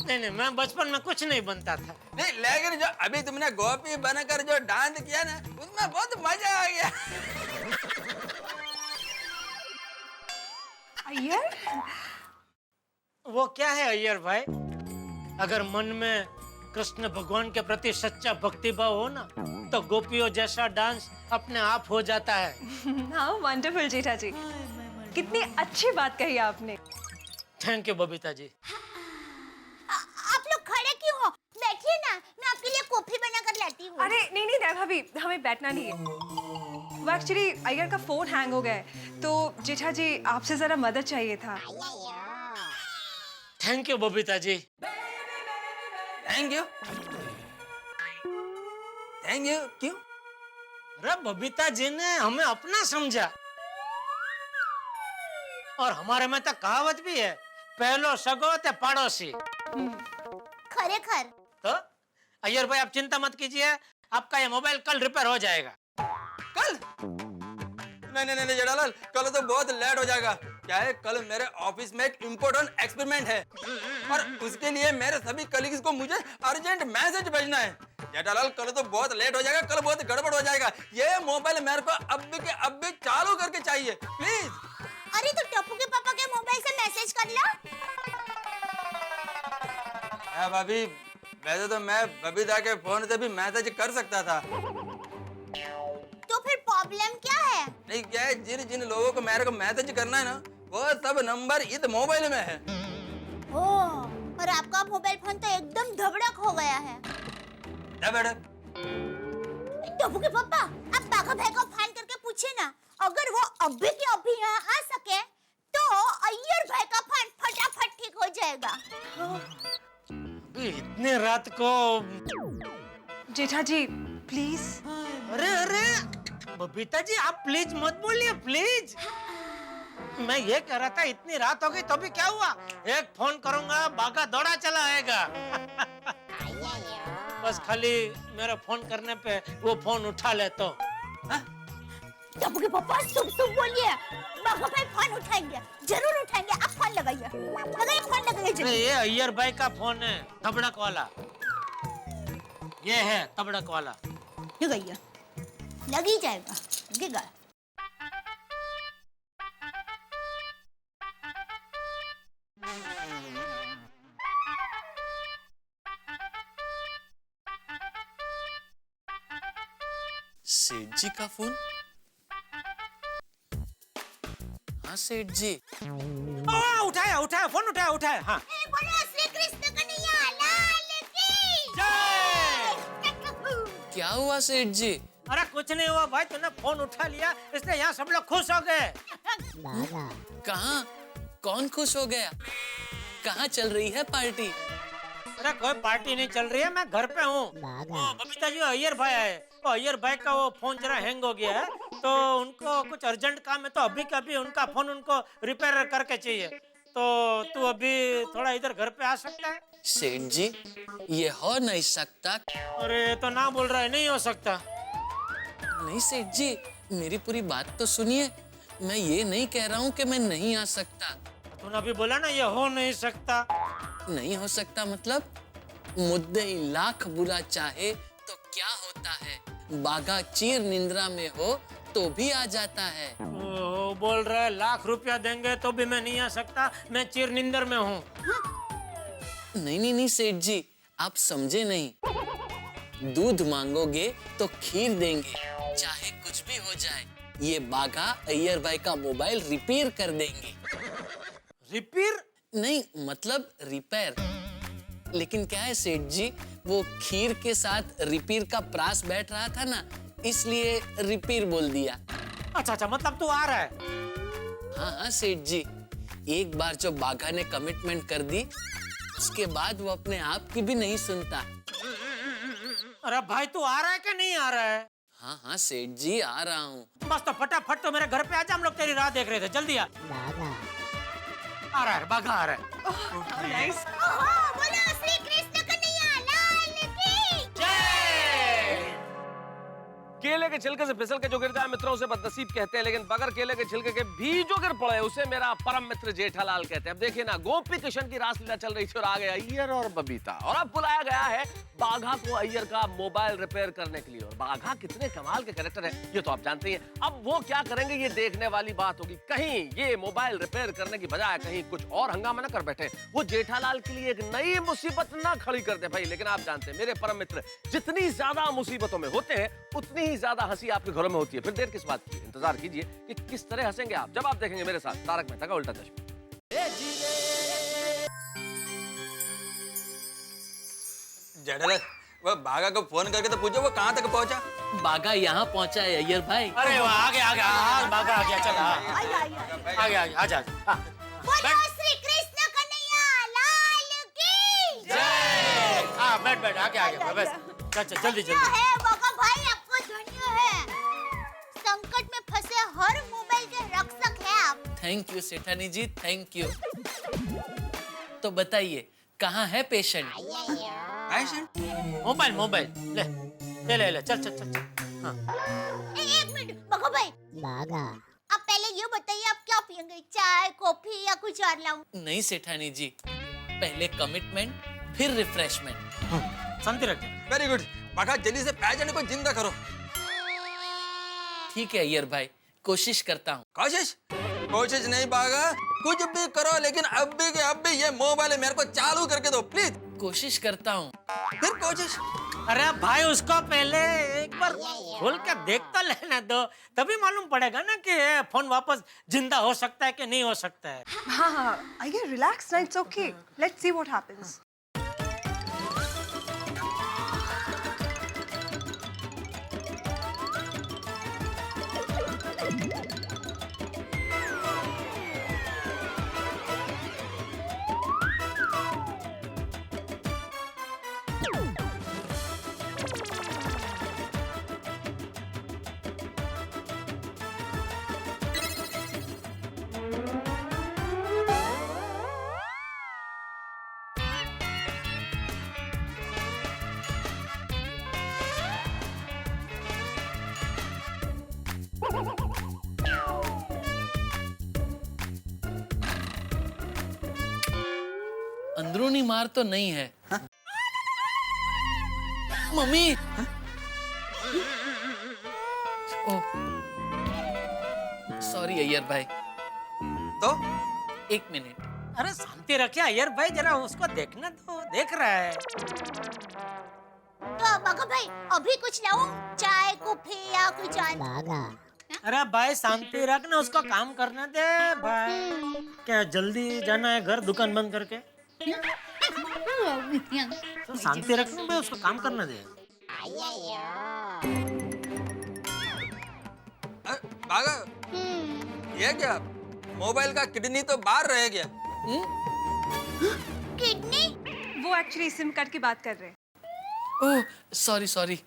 नहीं, मैं बचपन में कुछ नहीं बनता था। नहीं, लेकिन जो अभी तुमने गोपी बनकर जो डांस किया ना, उसमें बहुत मजा आ गया। अय्यर? वो क्या है अय्यर भाई, अगर मन में कृष्ण भगवान के प्रति सच्चा भक्तिभाव हो ना, तो गोपियों जैसा डांस अपने आप हो जाता है। हाँ, वंडरफुल जेठा जी, कितनी अच्छी बात कही आपने। थैंक यू बबीता जी। आप लोग खड़े क्यों हो? बैठिए ना, मैं आपके लिए कॉफी बनाकर लाती हूँ। अरे नहीं दया भाभी, हमें बैठना नहीं है। वो एक्चुअली अय्यर का फोन हैंग हो गया है, तो जेठा जी आपसे जरा मदद चाहिए था। Thank you Babita ji. Thank you? क्यों? अरे बबीता जी ने हमें अपना समझा, और हमारे में तो कहावत भी है, पहलो सगो ते पड़ोसी। खरेखर। तो अय्यर भाई आप चिंता मत कीजिए, आपका ये मोबाइल कल रिपेयर हो जाएगा। कल? नहीं जेठालाल, कल तो बहुत लेट हो जाएगा। क्या है, कल मेरे ऑफिस में एक इम्पोर्टेंट एक्सपेरिमेंट है, और उसके लिए मेरे सभी कलीग्स को मुझे अर्जेंट मैसेज भेजना है। जेठालाल कल तो बहुत लेट हो जाएगा, कल बहुत गड़बड़ हो जाएगा। ये मोबाइल मेरे को अब भी चालू करके चाहिए, प्लीज। अरे तो टप्पू के पापा के मोबाइल से मैसेज कर लो। भाभी, वैसे तो मैं बबीता के फोन से भी मैसेज कर सकता था। तो फिर प्रॉब्लम क्या है? नहीं, क्या है, जिन लोगों को मेरे को मैसेज करना है ना, वो सब नंबर इस मोबाइल में है। ओह, और आपका मोबाइल फोन तो एकदम धबड़क हो गया है। टप्पू के पापा, आप बाघा भाई को फोन करके पूछे ना, अगर वो अभी के अभी यहाँ आ सके तो अय्यर भाई का फोन फटाफट ठीक हो जाएगा। इतने रात को। जेठा जी प्लीज। अरे अरे बबीता जी, आप प्लीज मत बोलिए, प्लीज। मैं ये कह रहा था इतनी रात हो गई तो भी क्या हुआ, एक फोन करूंगा बागा दौड़ा चला आएगा। बस खाली मेरा फोन करने पे वो फोन उठा ले तो। टप्पू के पापा शुभ बोलिए, बाघा भाई फोन उठाएंगे, जरूर उठाएंगे। आप फोन लगाइए, फोन लगाइए जरूर। ये अय्यर भाई का फोन है, तबड़क वाला। ये है तबड़क वाला। लगाइए, लग ही जाएगा, लगेगा। सेठ जी का फोन। हाँ सेठ जी। उठाया उठाया फोन, उठाया। हाँ। बोलो श्री कृष्ण कन्हैया लाल की जय। क्या हुआ सेठ जी? अरे कुछ नहीं हुआ भाई, तूने फोन उठा लिया इसलिए यहाँ सब लोग खुश हो गए। कहाँ? कौन खुश हो गया? कहाँ चल रही है पार्टी? अरे कोई पार्टी नहीं चल रही है, मैं घर पे हूँ। बबीता जी अय्यर भाई आए, तो अय्यर भाई का वो फोन जरा हैंग हो गया है, तो उनको कुछ अर्जेंट काम है, तो अभी का अभी उनका फोन उनको रिपेयर करके चाहिए। तो तू अभी थोड़ा इधर घर पे आ सकता है? सेठ जी ये हो नहीं सकता। अरे तो ना बोल रहा है नहीं हो सकता। नहीं सेठ जी मेरी पूरी बात तो सुनिए, मैं ये नहीं कह रहा हूँ कि मैं नहीं आ सकता। तूने अभी बोला ना ये हो नहीं सकता। नहीं हो सकता मतलब? मुद्दे लाख बुरा चाहे तो क्या होता है, बाघा चीर निंद्रा में हो तो भी आ जाता है। ओ, बोल रहा है लाख रुपया देंगे तो भी मैं नहीं आ सकता, मैं चीर निंदर में हूँ। नहीं सेठ जी आप समझे नहीं। दूध मांगोगे तो खीर देंगे, चाहे कुछ भी हो जाए। ये बाघा अय्यर भाई का मोबाइल रिपेयर कर देंगे। रिपेयर? नहीं मतलब रिपेयर। लेकिन क्या है सेठ जी, वो खीर के साथ रिपेयर का प्रास बैठ रहा था ना, इसलिए रिपेयर बोल दिया। अच्छा मतलब तू आ रहा है? हाँ सेठ जी, एक बार जो बाघा ने कमिटमेंट कर दी उसके बाद वो अपने आप की भी नहीं सुनता। अरे भाई तू आ रहा है कि नहीं आ रहा है? हाँ सेठ जी आ रहा हूँ। बस तो फटाफट तो मेरे घर पे आजा, हम लोग तेरी राह देख रहे थे, जल्दी आ। आ रहा है बाघा, आ रहा है। बोलो श्री कृष्ण कन्हैया लाल की जय। केले के छिलके से फिसल के जो गिर जाए मित्रों से बदनसीब कहते हैं, लेकिन बगैर केले के छिलके के भी जो गिर पड़े उसे मेरा परम मित्र जेठालाल कहते हैं। अब देखिए ना, गोपी किशन की रासलीला चल रही थी और आ गए अय्यर और बबीता, और अब बुलाया गया है बाघा को अय्यर का मोबाइल रिपेयर करने के लिए। और बाघा कितने कमाल के कैरेक्टर है ये तो आप जानते ही हैं। अब वो क्या करेंगे ये देखने वाली बात होगी। कहीं ये मोबाइल रिपेयर करने की बजाय कहीं कुछ और हंगामा न कर बैठे, वो जेठालाल के लिए एक नई मुसीबत ना खड़ी कर दे भाई। लेकिन आप जानते हैं मेरे परम मित्र जितनी ज्यादा मुसीबतों में होते हैं उतनी ही ज्यादा हंसी आपके घरों में होती है। फिर देर किस बात की, इंतजार कीजिए कि किस तरह हंसेंगे आप जब आप देखेंगे मेरे साथ तारक मेहता का उल्टा चश्मा। जेठालाल, वो बाघा को फोन करके तो पूछो वो कहाँ तक पहुंचा। बाघा यहाँ पहुंचा है अय्यर भाई। अरे वाह, आ गया बाघा आ गया, चल आ गया, आजा। बोलो श्री कृष्ण कन्हैया लाल की जय। हाँ बैठ आ गया बस, चल जल्दी है बाघा भाई, आपको धन्य है। संकट में फंसे हर मोबाइल के रक्षक है आप। थैंक यू सेठानी जी, थैंक यू। तो बताइए कहाँ है पेशेंट? मोबाइल ले चल। हाँ। एक मिनट बाघा भाई, आप पहले ये बताइए आप क्या पियेंगे, चाय कॉफी या कुछ और लाऊं? नहीं सेठानी जी, पहले कमिटमेंट फिर रिफ्रेशमेंट। शांति रखिए। वेरी गुड बाघा, जल्दी से पैजन को जिंदा करो। ठीक है अय्यर भाई, कोशिश करता हूँ। कोशिश नहीं बाघा, कुछ भी करो, लेकिन अब भी ये मोबाइल मेरे को चालू करके दो प्लीज। कोशिश करता हूँ। फिर कोशिश अरे भाई उसको पहले एक बार खोल के देख तो लेने दो, तभी मालूम पड़ेगा ना कि ये फोन वापस जिंदा हो सकता है कि नहीं हो सकता है। हाँ हाँ, आइए रिलैक्स ना, it's okay, let's see what happens. अंदरूनी मार तो नहीं है। मम्मी। ओह सॉरी अय्यर भाई। तो 1 मिनट। अरे शांति रखिए अय्यर भाई, जरा उसको देखना तो, देख रहा है। तो बाघा भाई अभी कुछ लाऊं, चाय कॉफी या कुछ और? अरे भाई शांति रखना, उसको काम करने दे भाई। क्या जल्दी जाना है घर दुकान बंद करके? तो शांति रखना भाई, उसको काम करने दे। बागा, ये क्या मोबाइल का किडनी तो बाहर रह गया। किडनी? वो एक्चुअली सिम कार्ड की बात कर रहे हैं। Oh sorry sorry.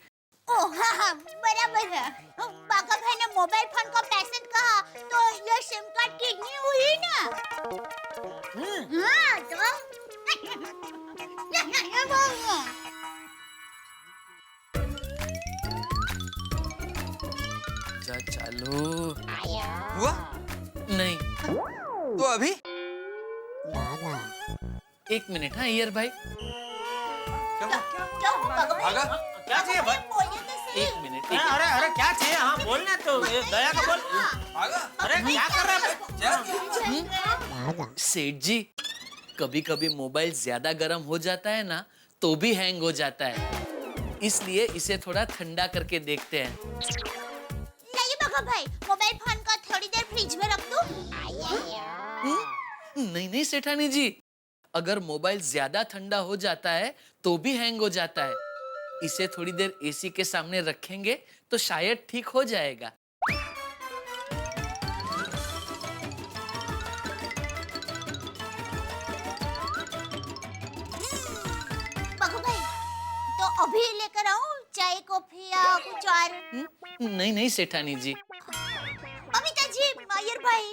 ओह हाँ हाँ बराबर है। बाघा भाई ने मोबाइल फोन का पैसेंट कहा तो ये सिम कार्ड किडनी हुई ना। हाँ तो जा चालू हुआ नहीं। तो अभी 1 मिनट। हाँ अय्यर भाई। क्या बाघा भाई? क्या चाहिए भाई? 1 मिनट। अरे अरे क्या चाहिए? हाँ बोलना तो, दया का बोल। अरे क्या कर रहा है? सेठ जी कभी कभी मोबाइल ज्यादा गर्म हो जाता है ना तो भी हैंग हो जाता है, इसलिए इसे थोड़ा ठंडा करके देखते हैं। नहीं बाघा भाई, मोबाइल फोन को थोड़ी देर फ्रिज में रख दूं? नहीं नहीं सेठानी जी, अगर मोबाइल ज्यादा ठंडा हो जाता है तो भी हैंग हो जाता है। इसे थोड़ी देर एसी के सामने रखेंगे तो शायद ठीक हो जाएगा। बाघा भाई तो अभी लेकर आऊं चाय कॉफी या कुछ और? नहीं नहीं सेठानी जी। बबीता जी, अय्यर भाई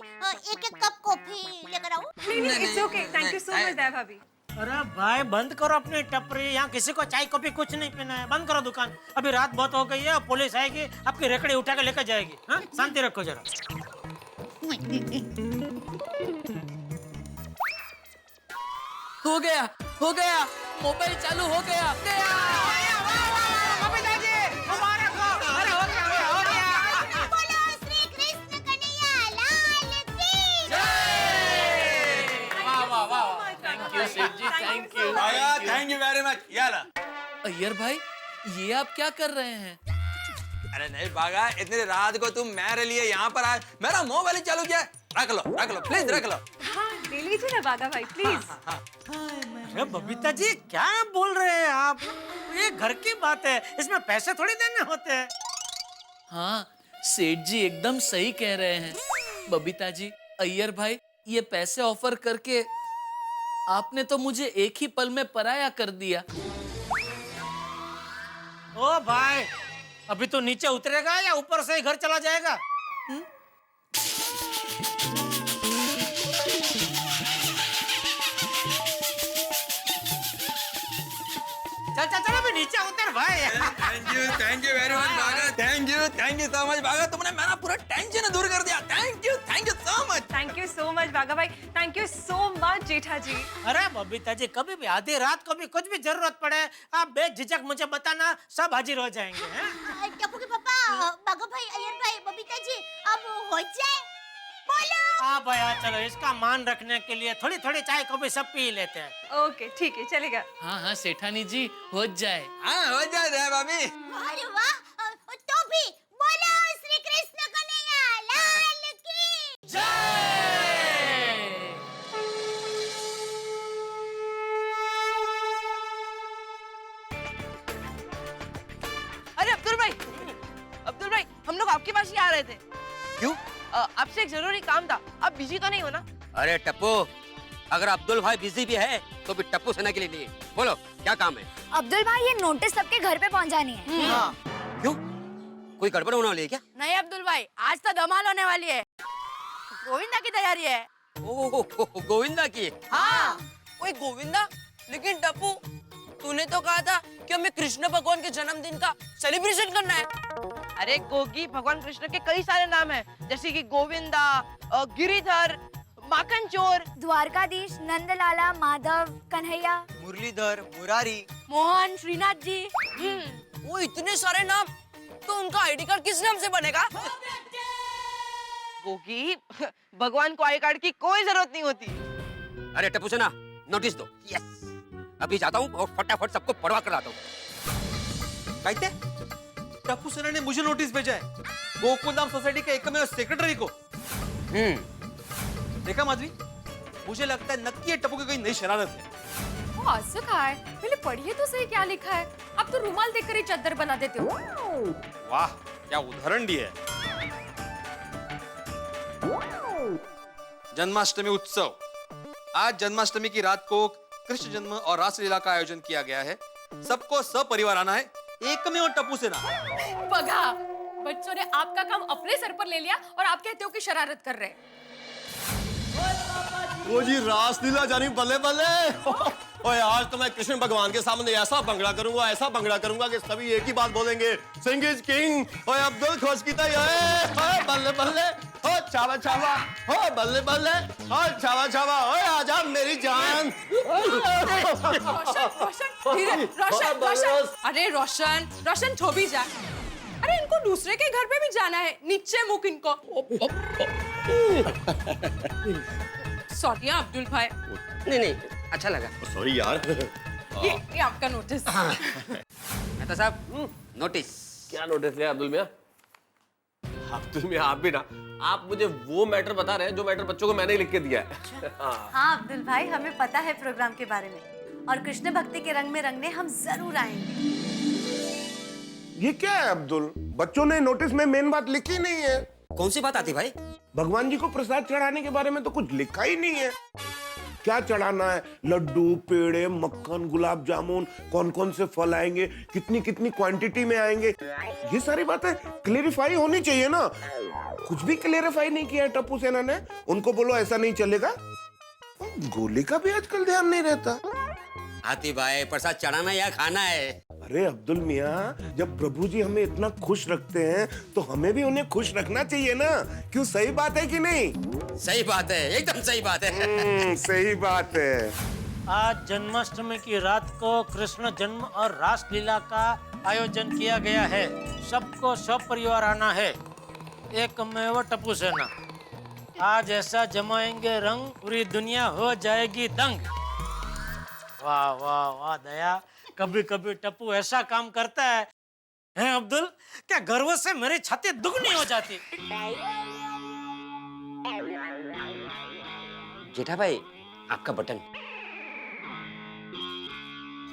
एक एक कप कॉफी लेकर आऊं? नहीं, it's okay, thank you so much Daya भाभी। अरे भाई बंद करो अपनी टपरी, यहाँ किसी को चाय कॉफी कुछ नहीं पीना है। बंद करो दुकान, अभी रात बहुत हो गई है, पुलिस आएगी, आपकी रेकड़ी उठा के लेकर जाएगी। हाँ शांति रखो जरा। हो गया हो गया, मोबाइल चालू हो गया। बोलो श्री कृष्ण कन्हैया लाल की जय। थैंक यू सेठ जी, thank you. Thank you very much. याला अय्यर भाई ये आप क्या कर रहे हैं? अरे नहीं बागा, इतनी रात को तुम मेरे लिए यहाँ पर आए, मेरा मोबाइल चालू किया। रख लो प्लीज रख लो। हाँ ले लीजिए ना बाघा भाई प्लीज। अरे बबीता जी क्या बोल रहे हैं आप? ये घर की बात है, इसमें पैसे थोड़ी देने होते हैं। हाँ सेठ जी एकदम सही कह रहे हैं। बबीता जी, अय्यर भाई ये पैसे ऑफर करके आपने तो मुझे एक ही पल में पराया कर दिया। ओ भाई अभी तो नीचे उतरेगा या ऊपर से ही घर चला जाएगा? चल अभी नीचे उतर भाई। Thank you very much Bagha. Thank you so much Bagha, तुमने मेरा पूरा टेंशन दूर कर दिया। Thank you so much. Thank you so much Bagha भाई, thank you so much Jetha ji. अरे बबीता जी कभी भी आधी रात को भी कुछ भी जरूरत पड़े आप बेझिझक मुझे बताना, सब हाजिर हो जाएंगे। टप्पू के पापा, बाघा भाई, अय्यर भाई, बबीता जी अब हो जाए। बोलो। हाँ भैया चलो, इसका मान रखने के लिए थोड़ी थोड़ी चाय को भी सब पी लेते हैं। ओके ठीक है, चलेगा। हाँ हाँ सेठानी जी, हो जाए। हाँ हो जाए भाभी। अरे वाह, तो भी बोलो श्री कृष्ण कन्हैया लाल की अरे अब्दुल भाई हम लोग आपके पास ही आ रहे थे। क्यों? आपसे एक जरूरी काम था। आप बिजी तो नहीं हो ना? अरे टप्पू, अगर अब्दुल भाई बिजी भी है तो भी टप्पू सेना के लिए नहीं। बोलो क्या काम है? अब्दुल भाई, ये नोटिस सबके घर पे पहुंचानी है। हाँ। क्यों? कोई गड़बड़ होने वाली है क्या? नहीं अब्दुल भाई, आज तो धमाल होने वाली है। गोविंदा की तैयारी है। ओह गोविंदा की? हाँ। ओए गोविंदा, लेकिन टप्पू तूने तो कहा था कि हमें कृष्ण भगवान के जन्मदिन का सेलिब्रेशन करना है। अरे गोगी, भगवान कृष्ण के कई सारे नाम हैं, जैसे कि गोविंदा, गिरिधर, माखन चोर, द्वारकाधीश, नंदलाला, माधव, कन्हैया, मुरलीधर, मुरारी, मोहन, श्रीनाथ जी। वो इतने सारे नाम, तो उनका आईडी कार्ड किस नाम से बनेगा? गोगी, भगवान को आई कार्ड की कोई जरूरत नहीं होती। अरे टप्पू सेना, नोटिस दो। यस, अभी जाता हूँ और फटाफट सबको पढ़वा कर लाता हूँ। कहते टप्पू सेना ने मुझे नोटिस भेजा है, गोकुलधाम सोसाइटी के एकमेव सेक्रेटरी को। देखा माधवी, मुझे लगता है नक्की ये टप्पू की कोई नई शरारत है। वो असं काय? पहले पढ़िए तो सही क्या लिखा है। आप तो रुमाल देखकर ही चादर बना देते हो। वाह, क्या उदाहरण दिया है। जन्माष्टमी उत्सव। आज जन्माष्टमी की रात को कृष्ण जन्म और रासलीला का आयोजन किया गया है। सबको सपरिवार आना है, एकमेव टप्पू सेना। बघा, बच्चों ने आपका काम अपने सर पर ले लिया और आप कहते हो कि शरारत कर रहे हैं। वो जी रासलीला जानी बल्ले बल्ले। ओए आज तो मैं कृष्ण भगवान के सामने ऐसा भंगड़ा करूंगा कि सभी एक ही बात बोलेंगे, सिंग इज किंग। ओए अब्दुल खुश की ओए बल्ले बल्ले, ओ चावा चावा, ओ बल्ले बल्ले, ओ चावा चावा, ओए आजा मेरी जान। रोशन, अरे रोशन थोड़ी जा। अरे इनको दूसरे के घर पे भी जाना है, नीचे मुक इनको। सॉरी अब्दुल भाई। नहीं, अच्छा लगा। सॉरी यार। ये आपका नोटिस। मेहता साहब, नोटिस। क्या नोटिस है अब्दुल मियां? अब्दुल मियां आप भी ना, आप मुझे वो मैटर बता रहे हैं जो मैटर बच्चों को मैंने ही लिख के दिया है। हाँ अब्दुल भाई, हमें पता है प्रोग्राम के बारे में और कृष्ण भक्ति के रंग में रंगने हम जरूर आएंगे। ये क्या है अब्दुल? बच्चों ने नोटिस में मेन बात लिखी नहीं है। कौन सी बात आती भाई? भगवान जी को प्रसाद चढ़ाने के बारे में तो कुछ लिखा ही नहीं है। क्या चढ़ाना है? लड्डू, पेड़े, मक्खन, गुलाब जामुन, कौन कौन से फल आएंगे, कितनी कितनी क्वांटिटी में आएंगे, ये सारी बातें क्लेरिफाई होनी चाहिए ना। कुछ भी क्लेरिफाई नहीं किया है टप्पू सेना ने। उनको बोलो ऐसा नहीं चलेगा। गोली का भी आजकल ध्यान नहीं रहता। हाथी भाई, प्रसाद चढ़ाना या खाना है? अरे अब्दुल मियाँ, जब प्रभु जी हमें इतना खुश रखते हैं तो हमें भी उन्हें खुश रखना चाहिए ना। क्यों, सही बात है कि नहीं? सही बात है, एकदम सही बात है। सही बात है। आज जन्माष्टमी की रात को कृष्ण जन्म और रासलीला का आयोजन किया गया है। सबको सपरिवार आना है, एकमेव टप्पू सेना। आज ऐसा जमाएंगे रंग, पूरी दुनिया हो जाएगी दंग। वाह वाह वाह दया, कभी कभी टप्पू ऐसा काम करता है, हैं अब्दुल, क्या गर्व से मेरी छाती दुगनी हो जाती। जेठा भाई, आपका बटन।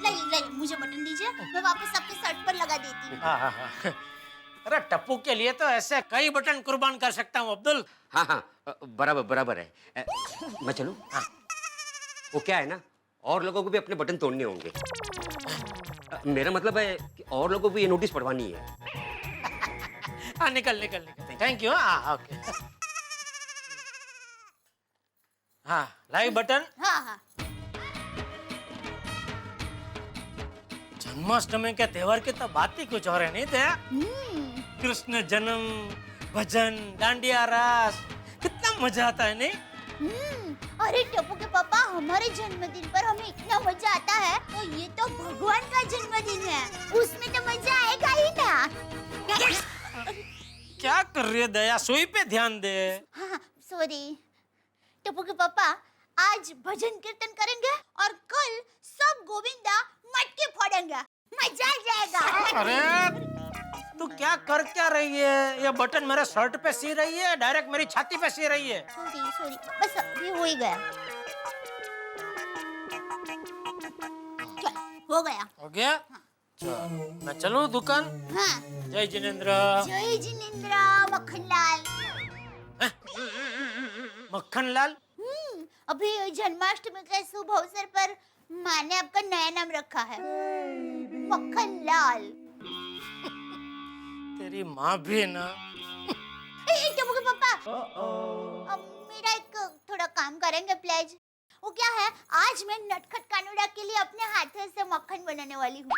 लाइए, मुझे बटन दीजिए, मैं वापस आपके शर्ट पर लगा देती हूँ। हाँ। अरे टप्पू के लिए तो ऐसे कई बटन कुर्बान कर सकता हूँ अब्दुल। हाँ, बराबर है। मैं चलूं? हाँ। वो क्या है ना, और लोगों को भी अपने बटन तोड़ने होंगे। मेरा मतलब है कि और लोगों को भी ये नोटिस पढ़वानी है। हाँ, निकल। Thank you. हाँ, ओके। हाँ, लाइक बटन। हाँ। जन्माष्टमी के त्योहार की तो बात ही कुछ और है, नहीं थे? कृष्ण जन्म, भजन, डांडिया रास, कितना मजा आता है, नहीं? अरे टप्पू के पापा, हमारे जन्मदिन पर हमें इतना मजा आता है, तो ये तो भगवान का जन्मदिन है, उसमें तो मजा आएगा ही ना। क्या कर रही है दया? सुई पे ध्यान दे। हाँ, सॉरी। टप्पू के पापा आज भजन कीर्तन करेंगे और कल सब गोविंदा मटके फोड़ेंगे, मजा आ जाएगा। अरे तू क्या रही है? ये बटन मेरे शर्ट पे सी रही है, डायरेक्ट मेरी छाती पे सी रही है। सॉरी बस अभी हो ही गया। चल हो गया। हो गया? चल मैं चलूं दुकान? हाँ। जय जिनेंद्र। जय जिनेंद्र मक्खनलाल। मक्खनलाल? अभी जन्माष्टमी के शुभ अवसर पर माँ ने आपका नया नाम रखा है, मक्खनलाल। तेरी माँ भी ना। टप्पू के पापा, मेरा एक थोड़ा काम करेंगे प्लीज? वो क्या है, आज मैं नटखट कानूड़ा के लिए अपने हाथों से मक्खन बनाने वाली हूँ।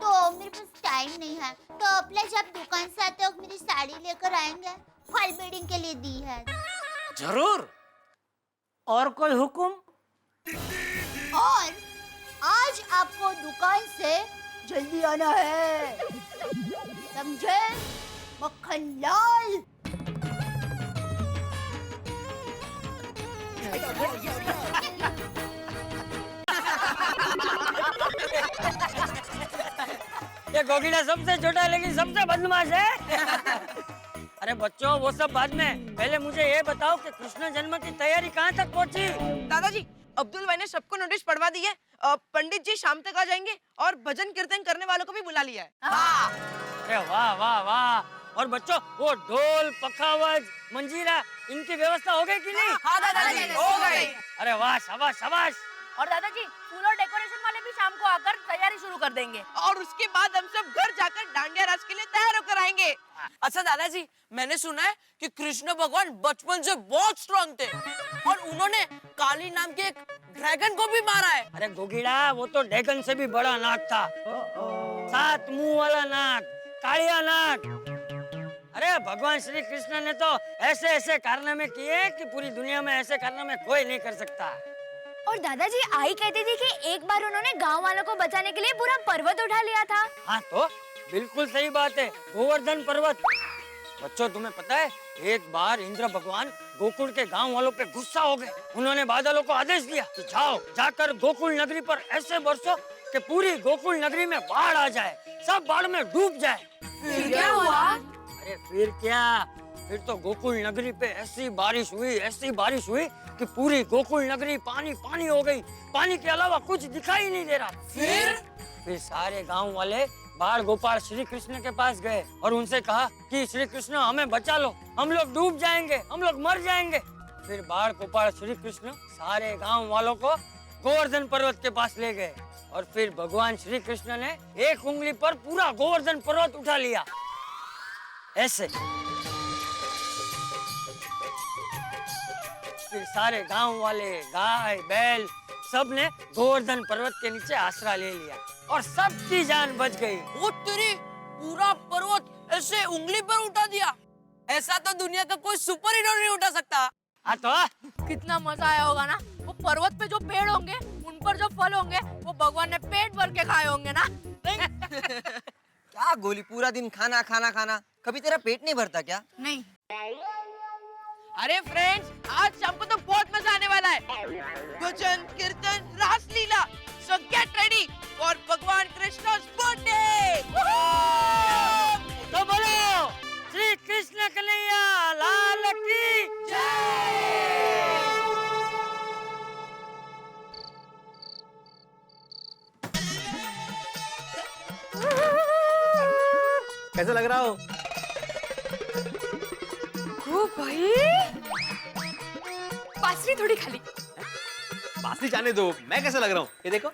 तो मेरे पास टाइम नहीं है, तो प्लीज आप दुकान से आते वक्त मेरी साड़ी लेकर आएंगे, फॉल बीडिंग के लिए दी है। जरूर। और कोई हुक्म? और आज आपको दुकान से जल्दी आना है, समझे मक्खनलाल? ये गोगीला सबसे छोटा है लेकिन सबसे बदमाश है। अरे बच्चों वो सब बाद में, पहले मुझे ये बताओ कि कृष्ण जन्म की तैयारी कहाँ तक पहुँची? दादाजी अब्दुल भाई ने सबको नोटिस पढ़वा दी है। पंडित जी शाम तक आ जाएंगे और भजन कीर्तन करने वालों को भी बुला लिया है। हाँ। अरे वाह वाह वाह। और बच्चों वो ढोल पखावज मंजीरा इनकी व्यवस्था हो गई कि नहीं? हाँ दादाजी हो गई। अरे वाह शाबाश शाबाश। और दादाजी फूल और डेकोरेशन वाले भी शाम को आकर तैयारी शुरू कर देंगे और उसके बाद हम सब घर जाकर डांडिया रास के लिए तैयार होकर आएंगे। अच्छा दादाजी मैंने सुना है कि कृष्ण भगवान बचपन से बहुत स्ट्रांग थे और उन्होंने काली नाम के एक ड्रैगन को भी मारा है। अरे गोगीड़ा वो तो ड्रैगन से भी बड़ा नाग था, 7 मुंह वाला नाग, कालिया नाग। अरे भगवान श्री कृष्ण ने तो ऐसे ऐसे कारनामे किए कि पूरी दुनिया में ऐसे कारनामे कोई नहीं कर सकता। और दादाजी आई कहती थी कि एक बार उन्होंने गांव वालों को बचाने के लिए पूरा पर्वत उठा लिया था। हाँ तो बिल्कुल सही बात है, गोवर्धन पर्वत। बच्चों तुम्हें पता है एक बार इंद्र भगवान गोकुल के गांव वालों पे गुस्सा हो गए। उन्होंने बादलों को आदेश दिया कि जाओ जाकर गोकुल नगरी पर ऐसे बरसो कि पूरी गोकुल नगरी में बाढ़ आ जाए, सब बाढ़ में डूब जाए। फिर क्या हुआ? अरे फिर क्या, फिर तो गोकुल नगरी पे ऐसी बारिश हुई कि पूरी गोकुल नगरी पानी पानी हो गई। पानी के अलावा कुछ दिखाई नहीं दे रहा। फिर सारे गांव वाले बाढ़ गोपाल श्री कृष्ण के पास गए और उनसे कहा कि श्री कृष्ण हमें बचा लो, हम लोग डूब जाएंगे, हम लोग मर जाएंगे। फिर बाढ़ गोपाल श्री कृष्ण सारे गांव वालों को गोवर्धन पर्वत के पास ले गए और फिर भगवान श्री कृष्ण ने एक उंगली पर पूरा गोवर्धन पर्वत उठा लिया ऐसे। फिर सारे गांव वाले गाय बैल सब ने गोवर्धन पर्वत के नीचे आसरा ले लिया और सबकी जान बच गई। वो तेरी पूरा पर्वत ऐसे उंगली पर उठा दिया, ऐसा तो दुनिया का कोई सुपर हीरो नहीं उठा सकता। हाँ तो कितना मजा आया होगा ना, वो पर्वत पे जो पेड़ होंगे उन पर जो फल होंगे वो भगवान ने पेट भर के खाए होंगे ना। क्या गोली, पूरा दिन खाना खाना खाना, कभी तेरा पेट नहीं भरता क्या? नहीं। अरे फ्रेंड्स आज शाम को तो बहुत मजा आने वाला है, भजन कीर्तन रासलीला, सो गेट रेडी फॉर भगवान कृष्ण's बर्थडे। तो बोलो श्री कृष्ण कन्हैया लाल की जय। कैसा लग रहा हो? ओ भाई, बासरी थोड़ी खाली। बासरी जाने दो, मैं कैसा लग रहा हूँ ये देखो।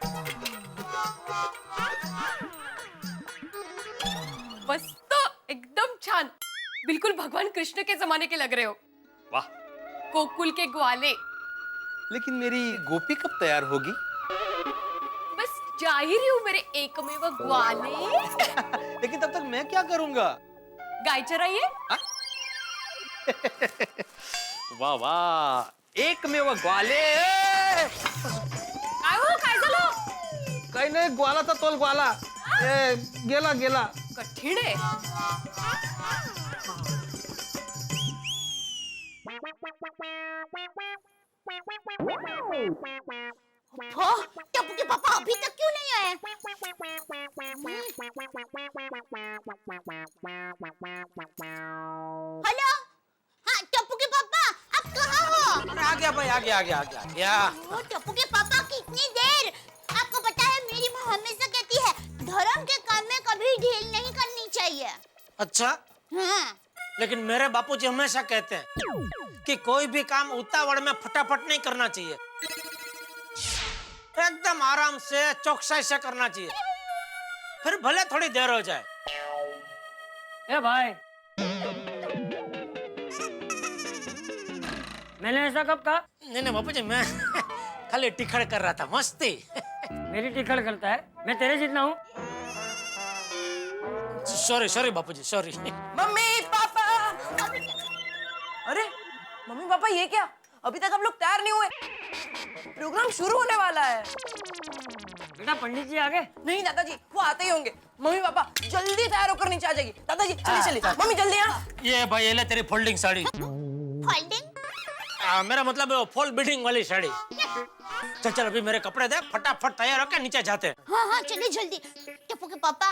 बस तो एकदम छान, बिल्कुल भगवान कृष्ण के जमाने के लग रहे हो। वाह। गोकुल के ग्वाले। लेकिन मेरी गोपी कब तैयार होगी? बस जा ही रही हूँ मेरे एकमेव ग्वाले। लेकिन तब तक मैं क्या करूँगा? गाय चराइए। वाह वाह, एकमेव ग्वाले। काय झालं? काही नाही, ग्वाला तर तोल ग्वाला. गेला गेला. कठीण आहे. टप्पू के पापा अभी तक क्यों नहीं आए? हेलो, हाँ टप्पू के पापा, आप कहाँ हो? आ गया भाई, आ गया। ओ, टप्पू के पापा कितनी देर? आपको पता है मेरी माँ हमेशा कहती है धर्म के काम में कभी ढील नहीं करनी चाहिए। अच्छा, हाँ। लेकिन मेरे बापूजी हमेशा कहते हैं कि कोई भी काम उतावड़ में फटाफट नहीं करना चाहिए, एकदम आराम से चौकसाई से करना चाहिए, फिर भले थोड़ी देर हो जाए। ए भाई, मैंने ऐसा कब कहा? नहीं बापूजी, मैं खाली टिखड़ कर रहा था, मस्ती। मेरी टिकट करता है, मैं तेरे जितना हूँ। सॉरी बापूजी, सॉरी। मम्मी पापा, अरे मम्मी पापा ये क्या? अभी तक हम लोग तैयार नहीं हुए, प्रोग्राम शुरू होने वाला है। बेटा पंडित जी आ गए? नहीं दादाजी, वो आते ही होंगे। मम्मी पापा जल्दी तैयार होकर नीचे आ जाएगी। दादाजी चलिए मम्मी जल्दी आ। ये भाई, ये ले तेरी फोल्डिंग साड़ी। फोल्डिंग? मेरा मतलब फॉल बीडिंग वाली साड़ी। चल अभी मेरे कपड़े दे, फटाफट तैयार होकर नीचे जाते हैं। हाँ चलिए जल्दी। टप्पू के पापा,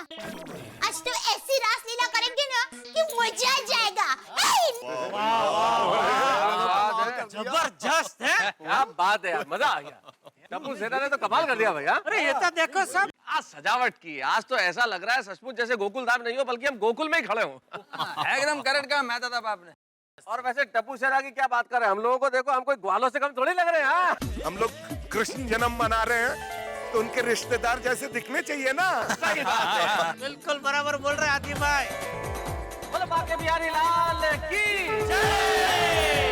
आज तो ऐसी रासलीला करेंगे ना कि मजा आ जाएगा। जबरदस्त है, क्या बात है यार, मजा आ गया। टप्पू सेना ने तो कमाल कर दिया भैया। अरे ये तो देखो सब, आज सजावट की, आज तो ऐसा लग रहा है सचमुच जैसे गोकुल धाम नहीं हो बल्कि हम गोकुल में ही खड़े हों। एकदम करेक्ट कहा मैं दादा बाप ने। और वैसे टप्पू सेना की क्या बात कर रहे हैं, हम लोगों को देखो, हम कोई ग्वालों से कम थोड़ी लग रहे हैं। हाँ? हम लोग कृष्ण जन्म मना रहे हैं तो उनके रिश्तेदार जैसे दिखने चाहिए ना। सही बात है। बिल्कुल बराबर बोल रहे आदि भाई। बोलो बाके बिहारी लाल की जय।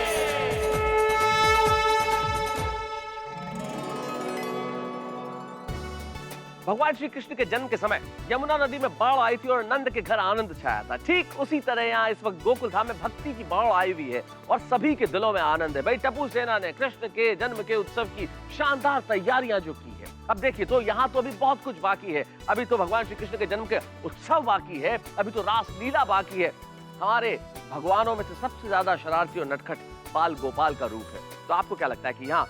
भगवान श्री कृष्ण के जन्म के समय यमुना नदी में बाढ़ आई थी और नंद के घर आनंद छाया था। ठीक उसी तरह यहाँ इस वक्त गोकुल धाम में भक्ति की बाढ़ आई हुई है और सभी के दिलों में आनंद है। भाई टप्पू सेना ने कृष्ण के जन्म के उत्सव की शानदार तैयारियां जो की है, अब देखिए तो यहाँ तो अभी बहुत कुछ बाकी है। अभी तो भगवान श्री कृष्ण के जन्म के उत्सव बाकी है, अभी तो रासलीला बाकी है। हमारे भगवानों में से सबसे ज्यादा शरारती और नटखट बाल गोपाल का रूप है। तो आपको क्या लगता है कि यहाँ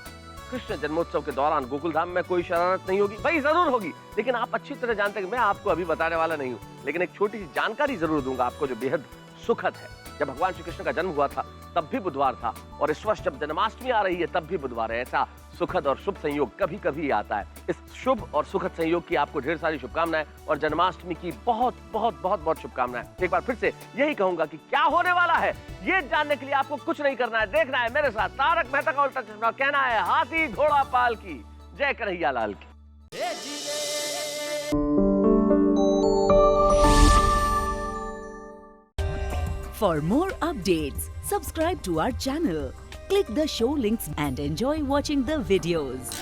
कृष्ण जन्मोत्सव के दौरान गोकुल धाम में कोई शरारत नहीं होगी? भाई जरूर होगी, लेकिन आप अच्छी तरह जानते हैं कि मैं आपको अभी बताने वाला नहीं हूँ। लेकिन एक छोटी सी जानकारी जरूर दूंगा आपको जो बेहद सुखद है। जब भगवान श्री कृष्ण का जन्म हुआ था तब भी बुधवार था, और इस वर्ष जब जन्माष्टमी आ रही है तब भी बुधवार है। ऐसा सुखद और शुभ संयोग कभी कभी आता है। इस शुभ और सुखद संयोग की आपको ढेर सारी शुभकामनाएं और जन्माष्टमी की बहुत बहुत बहुत बहुत शुभकामनाएं। एक बार फिर से यही कहूंगा कि क्या होने वाला है ये जानने के लिए आपको कुछ नहीं करना है, देखना है मेरे साथ तारक मेहता का उल्टा चश्मा, कहना है हाथी घोड़ा पाल की जय कन्हैया लाल की। For more updates, subscribe to our channel, click the show links and enjoy watching the videos.